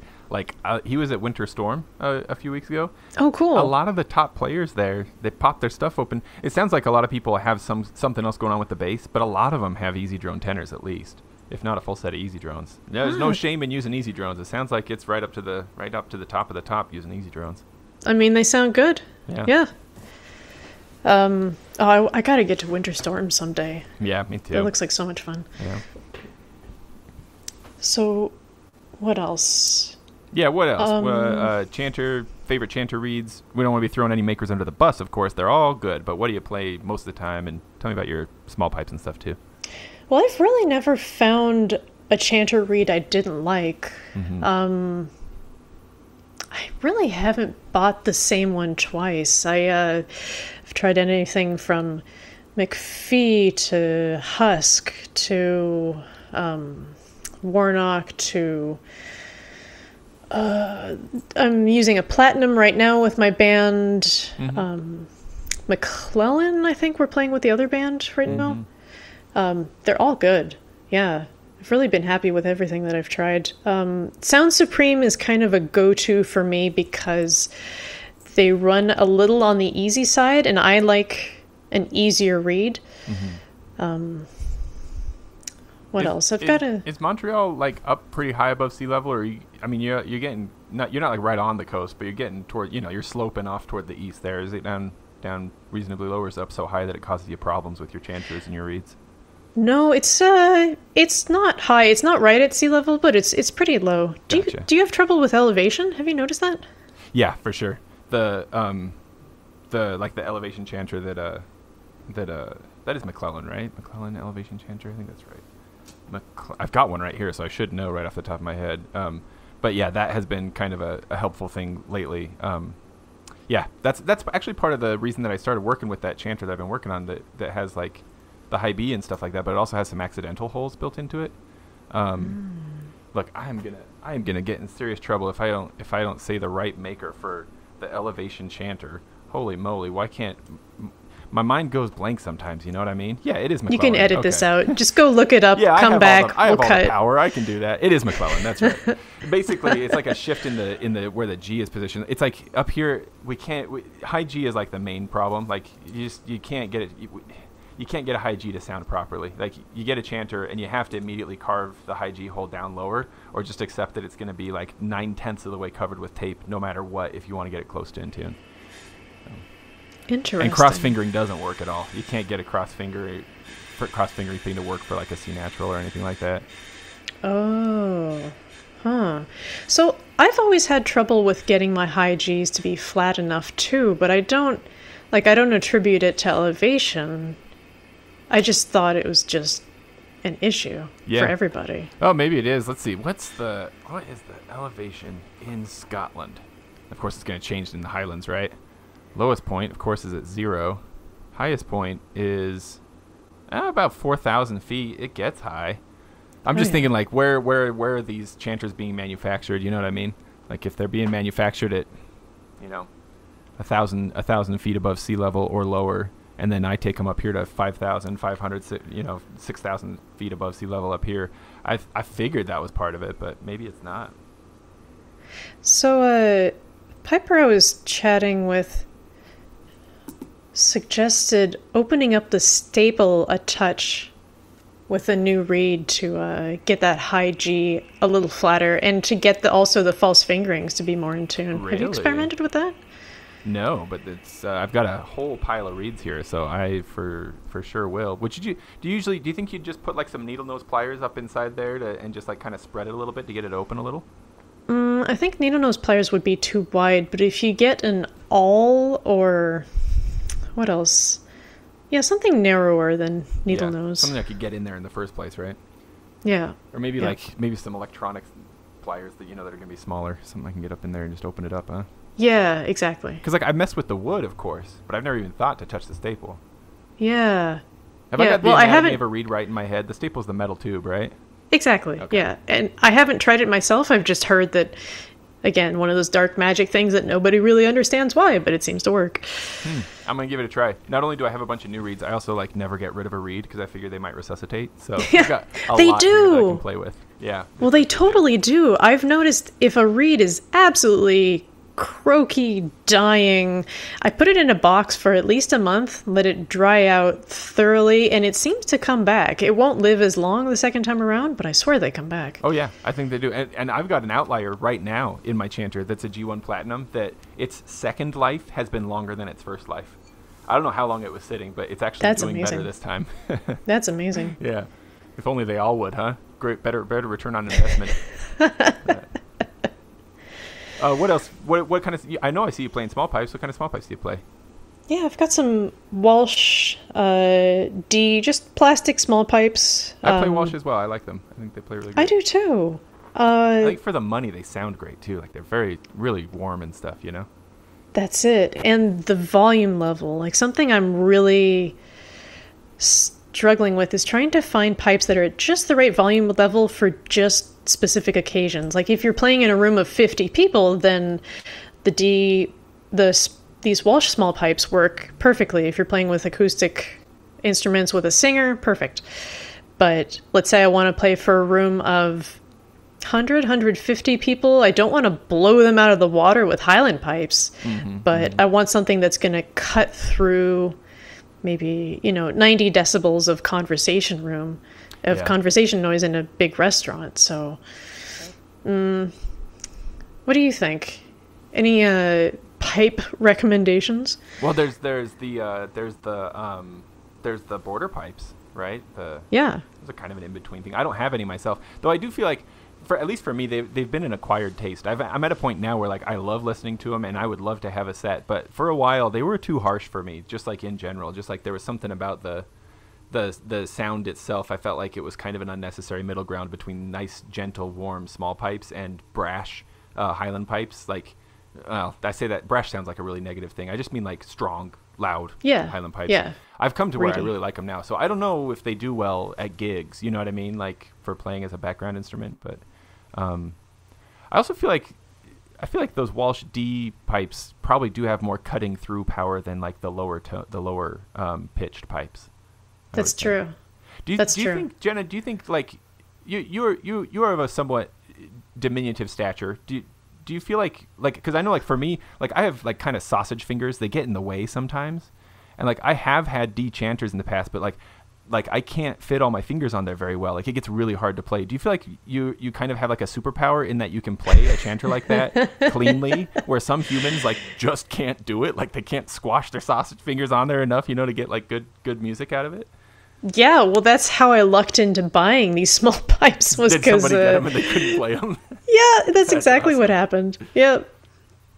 he was at Winter Storm a few weeks ago. Oh, cool. A lot of the top players there, they pop their stuff open. It sounds like a lot of people have something else going on with the bass, but a lot of them have easy drone tenors at least, if not a full set of easy drones. There's no shame in using easy drones. It sounds like it's right up to the top of the top using easy drones. I mean, they sound good. Yeah. I gotta get to Winter Storm someday. Yeah, me too. It looks like so much fun. Yeah. So, what else? Yeah, what else? Favorite chanter reeds. We don't want to be throwing any makers under the bus, of course. They're all good, but what do you play most of the time? And tell me about your small pipes and stuff, too. Well, I've really never found a chanter reed I didn't like. I really haven't bought the same one twice. I've tried anything from McPhee to Husk to Warnock to... I'm using a platinum right now with my band. McClellan, I think we're playing with the other band right now. They're all good. Yeah. I've really been happy with everything that I've tried. Sound Supreme is kind of a go-to for me because they run a little on the easy side, and I like an easier read. What else? Is Montreal up pretty high above sea level, or you're getting you're not right on the coast, but you're getting toward you're sloping off toward the east there. Is it down reasonably low, or is it up so high that it causes you problems with your chanters and your reeds? No, it's not high. It's not right at sea level, but it's pretty low. Gotcha. Do you have trouble with elevation? Have you noticed that? Yeah, for sure. The elevation chanter that That is McClellan, right? McClellan elevation chanter. I think that's right. I've got one right here, so I should know right off the top of my head. But yeah, that has been kind of a helpful thing lately. Yeah, that's actually part of the reason that I started working with that chanter that I've been working on that has like the high B and stuff like that, but it also has some accidental holes built into it. Look, I am gonna get in serious trouble if I don't say the right maker for the elevation chanter. Holy moly! Why can't my mind goes blank sometimes? You know what I mean? Yeah, it is McClellan. You can edit this out. Just go look it up. Yeah, come back. I have we'll all cut. the power. I can do that. It is McClellan. That's right. Basically, it's like a shift in the where the G is positioned. It's like up here high G is like the main problem. Like you can't get it. You can't get a high G to sound properly. Like you get a chanter and you have to immediately carve the high G hole down lower, or just accept that it's going to be like 9/10 of the way covered with tape, no matter what, if you want to get it close to in tune. Interesting. And cross fingering doesn't work at all. You can't get a cross fingering thing to work for like a C natural or anything like that. Oh, huh. So I've always had trouble with getting my high Gs to be flat enough too, but I don't attribute it to elevation. I just thought it was just an issue for everybody. Oh, maybe it is. Let's see. What is the elevation in Scotland? Of course, it's going to change in the Highlands, right? Lowest point, of course, is at 0. Highest point is about 4,000 feet. It gets high. I'm just thinking, like, where are these chanters being manufactured? You know what I mean? Like, if they're being manufactured at, 1,000 feet above sea level or lower, and then I take them up here to 5,500, 6,000 feet above sea level up here. I figured that was part of it, but maybe it's not. So, Piper I was chatting with suggested opening up the staple a touch with a new reed to get that high G a little flatter and to get also the false fingerings to be more in tune. Really? Have you experimented with that? No, but it's I've got a whole pile of reeds here, so I for sure will. Do you think you'd just put like some needle nose pliers up inside there and just like kind of spread it a little bit to get it open a little? I think needle nose pliers would be too wide, but if you get an awl or what else? Yeah, something narrower than needle nose. Something that could get in there in the first place, right? Yeah. Or maybe maybe some electronic pliers that that are gonna be smaller. Something I can get up in there and just open it up, huh? Yeah, exactly. Because like I messed with the wood, of course, but I've never even thought to touch the staple. Yeah. Have I got the anatomy of a reed right in my head? The staple's the metal tube, right? Exactly. Okay. Yeah. And I haven't tried it myself. I've just heard that, again, one of those dark magic things that nobody really understands why, but it seems to work. I'm going to give it a try. Not only do I have a bunch of new reeds, I also never get rid of a reed because I figure they might resuscitate. So I've got a lot here that I can play with. Yeah. Well, they totally do. I've noticed if a reed is absolutely croaky, dying, I put it in a box for at least a month, let it dry out thoroughly, and it seems to come back. It won't live as long the second time around, but I swear they come back. Oh yeah, I think they do. And I've got an outlier right now in my chanter that's a G1 Platinum that its second life has been longer than its first life. I don't know how long it was sitting, but it's actually doing better this time. That's amazing. Yeah. If only they all would, huh? Great, better return on investment. What else? What kind of? I know I see you playing small pipes. What kind of small pipes do you play? Yeah, I've got some Walsh D, just plastic small pipes. I play Walsh as well. I like them. I think they play really good. I do too. I think for the money, they sound great too. Like they're really warm and stuff. That's it. And the volume level, like something I'm really struggling with is trying to find pipes that are at just the right volume level for just specific occasions. Like if you're playing in a room of 50 people, then these Walsh small pipes work perfectly. If you're playing with acoustic instruments with a singer, perfect. But let's say I want to play for a room of 150 people. I don't want to blow them out of the water with highland pipes, but I want something that's going to cut through maybe 90 decibels of conversation noise in a big restaurant. So what do you think? Any pipe recommendations? Well, there's the border pipes, right? Yeah, those are kind of an in-between thing. I don't have any myself, though. I do feel like at least for me, they've been an acquired taste. I'm at a point now where like I love listening to them and I would love to have a set, but for a while they were too harsh for me. Just like in general, just like there was something about the the sound itself, I felt like it was kind of an unnecessary middle ground between nice, gentle, warm small pipes and brash highland pipes. Like, well, I say that brash sounds like a really negative thing. I just mean like strong, loud highland pipes. Yeah. I've come to where I really like them now. So I don't know if they do well at gigs. You know what I mean? Like for playing as a background instrument. But I also feel like those Walsh D pipes probably do have more cutting through power than like the lower pitched pipes. That's true. Do you think, Jenna? Do you think like you are of a somewhat diminutive stature? Do you feel like because I know like for me, like I have like kind of sausage fingers. They get in the way sometimes, and like I have had D chanters in the past, but like I can't fit all my fingers on there very well. Like it gets really hard to play. Do you feel like you kind of have like a superpower in that you can play a chanter like that cleanly, where some humans like just can't do it? Like they can't squash their sausage fingers on there enough, to get like good music out of it. Yeah, well, that's how I lucked into buying these small pipes. Was because somebody get them and they couldn't play them? Yeah, that's exactly awesome. What happened. Yep.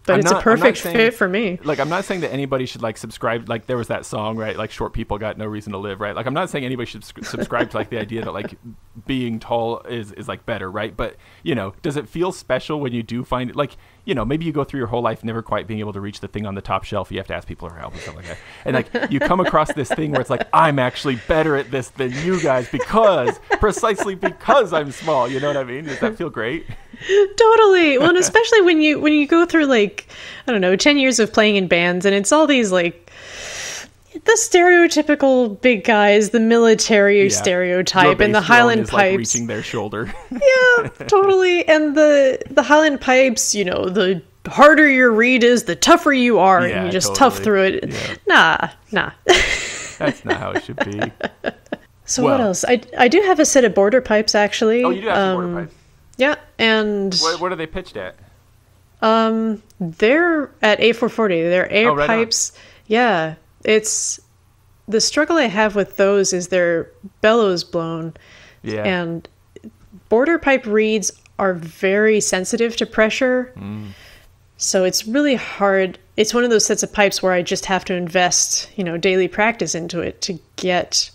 But it's a perfect fit for me. Like, I'm not saying that anybody should, like, subscribe. Like, there was that song, right? Like, short people got no reason to live, right? Like, I'm not saying anybody should subscribe to, like, the idea that, like, being tall is like, better, right? But, does it feel special when you do find it? Like, maybe you go through your whole life never quite being able to reach the thing on the top shelf. You have to ask people for help and stuff like that. And, like, you come across this thing where it's like, I'm actually better at this than you guys precisely because I'm small. You know what I mean? Does that feel great? Totally. Well, and especially when you go through like, I don't know, 10 years of playing in bands, and it's all these like the stereotypical big guys, the military stereotype, and the highland pipes like reaching their shoulder. Yeah, totally. And the highland pipes, the harder your reed is, the tougher you are, and you just tough through it. Yeah. Nah. That's not how it should be. So what else? I do have a set of border pipes actually. Oh, you do have some border pipes. Yeah, and what are they pitched at? They're at A440. They're air pipes. On. Yeah, it's the struggle I have with those is they're bellows blown. Yeah, and border pipe reeds are very sensitive to pressure, so it's really hard. It's one of those sets of pipes where I just have to invest, daily practice into it to get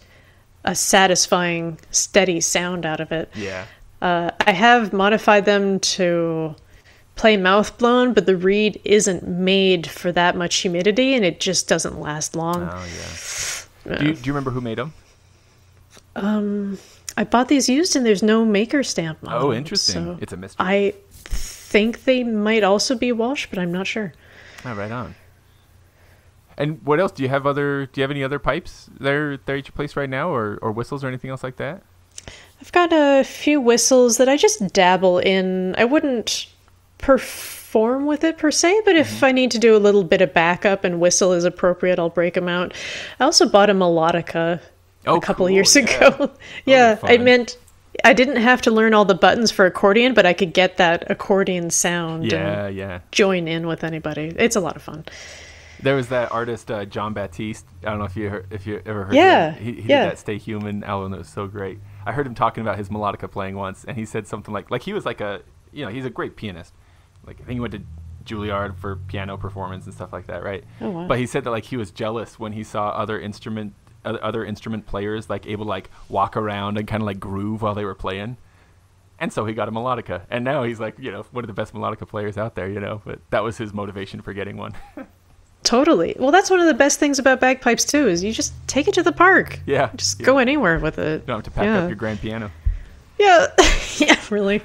a satisfying, steady sound out of it. Yeah. I have modified them to play mouth blown, but the reed isn't made for that much humidity, and it just doesn't last long. Oh, yeah. Do you remember who made them? I bought these used, and there's no maker stamp on them. Oh, interesting. So it's a mystery. I think they might also be Walsh, but I'm not sure. Oh, right on. And what else? Do you have any other pipes there at your place right now, or whistles or anything else like that? I've got a few whistles that I just dabble in. I wouldn't perform with it per se, but if I need to do a little bit of backup and whistle is appropriate, I'll break them out. I also bought a melodica a couple of years ago. Yeah, I meant I didn't have to learn all the buttons for accordion, but I could get that accordion sound and join in with anybody. It's a lot of fun. There was that artist, John Baptiste. I don't know if you ever heard of him. He did that Stay Human album that was so great. I heard him talking about his melodica playing once, and he said something like he was like he's a great pianist. Like I think he went to Juilliard for piano performance and stuff like that, right? Oh, wow. But he said that like he was jealous when he saw other instrument players like able to like walk around and kind of like groove while they were playing. And so he got a melodica, and now he's like one of the best melodica players out there, But that was his motivation for getting one. Totally. Well, that's one of the best things about bagpipes too, is you just take it to the park. Yeah. Just go anywhere with it. You don't have to pack up your grand piano. Yeah. Yeah, really.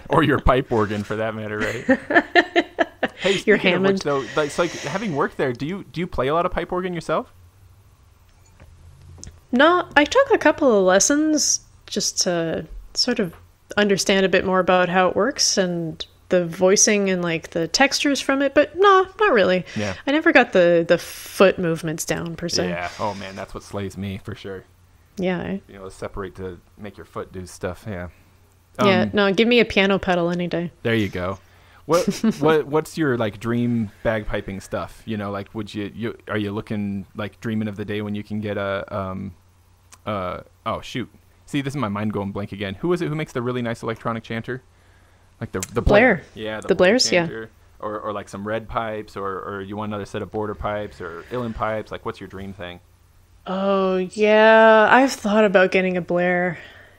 Or your pipe organ for that matter, right? Hey, your Hammond. Which, though, it's like having worked there, do you play a lot of pipe organ yourself? No, I took a couple of lessons just to sort of understand a bit more about how it works and the voicing and like the textures from it, but no, not really. Yeah. I never got the foot movements down per se. Yeah. Oh man, that's what slays me for sure. Yeah. Separate to make your foot do stuff. Yeah. No, give me a piano pedal any day. There you go. What's your like dream bagpiping stuff? Like would you are you looking like dreaming of the day when you can get a oh shoot. See, this is my mind going blank again. Who is it who makes the really nice electronic chanter? Like the Blair. Yeah, the Blairs, chanter. Yeah. Or like some red pipes, or you want another set of border pipes or uilleann pipes. Like, what's your dream thing? Oh, yeah. I've thought about getting a Blair.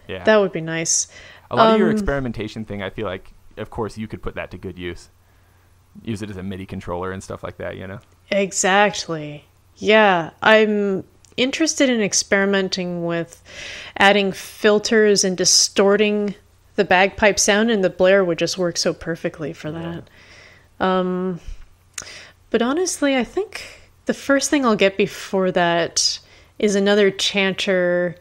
Yeah. That would be nice. A lot of your experimentation thing, I feel like, of course, you could put that to good use. Use it as a MIDI controller and stuff like that, you know? Exactly. Yeah. I'm interested in experimenting with adding filters and distorting the bagpipe sound, and the Blair would just work so perfectly for that. But honestly, I think the first thing I'll get before that is another chanter.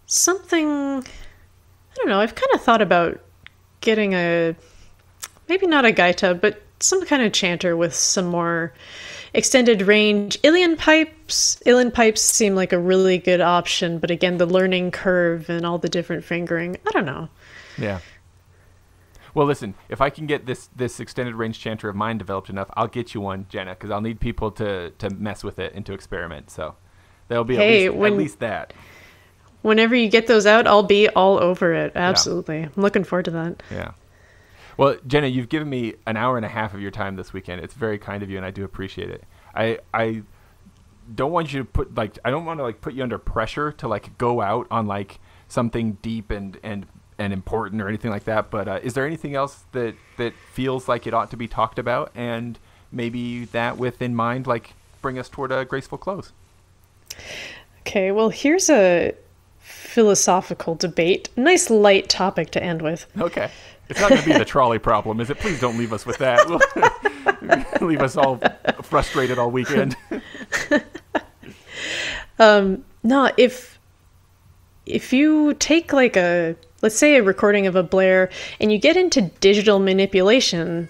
Something, I don't know, I've kind of thought about getting maybe not a gaita, but some kind of chanter with some more extended range. Uilleann pipes. Uilleann pipes seem like a really good option, but again, the learning curve and all the different fingering, I don't know. Yeah. Well, listen, if I can get this extended range chanter of mine developed enough, I'll get you one, Jenna, because I'll need people to mess with it and to experiment. So there'll be at least that. Whenever you get those out, I'll be all over it. Absolutely. Yeah. I'm looking forward to that. Yeah. Well, Jenna, you've given me an hour and a half of your time this weekend. It's very kind of you, and I do appreciate it. I don't want you to I don't want to put you under pressure to go out on something deep and important or anything like that. But is there anything else that feels like it ought to be talked about, and maybe that with in mind, bring us toward a graceful close? Okay. Well, here's a philosophical debate. Nice light topic to end with. Okay. It's not going to be the trolley problem, is it? Please don't leave us with that. Leave us all frustrated all weekend. No, if you take let's say a recording of a Blair and you get into digital manipulation,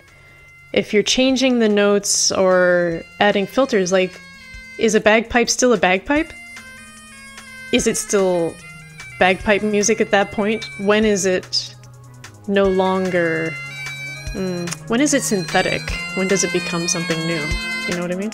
if you're changing the notes or adding filters, is a bagpipe still a bagpipe? Is it still bagpipe music at that point? When is it no longer... when is it synthetic? When does it become something new? You know what I mean?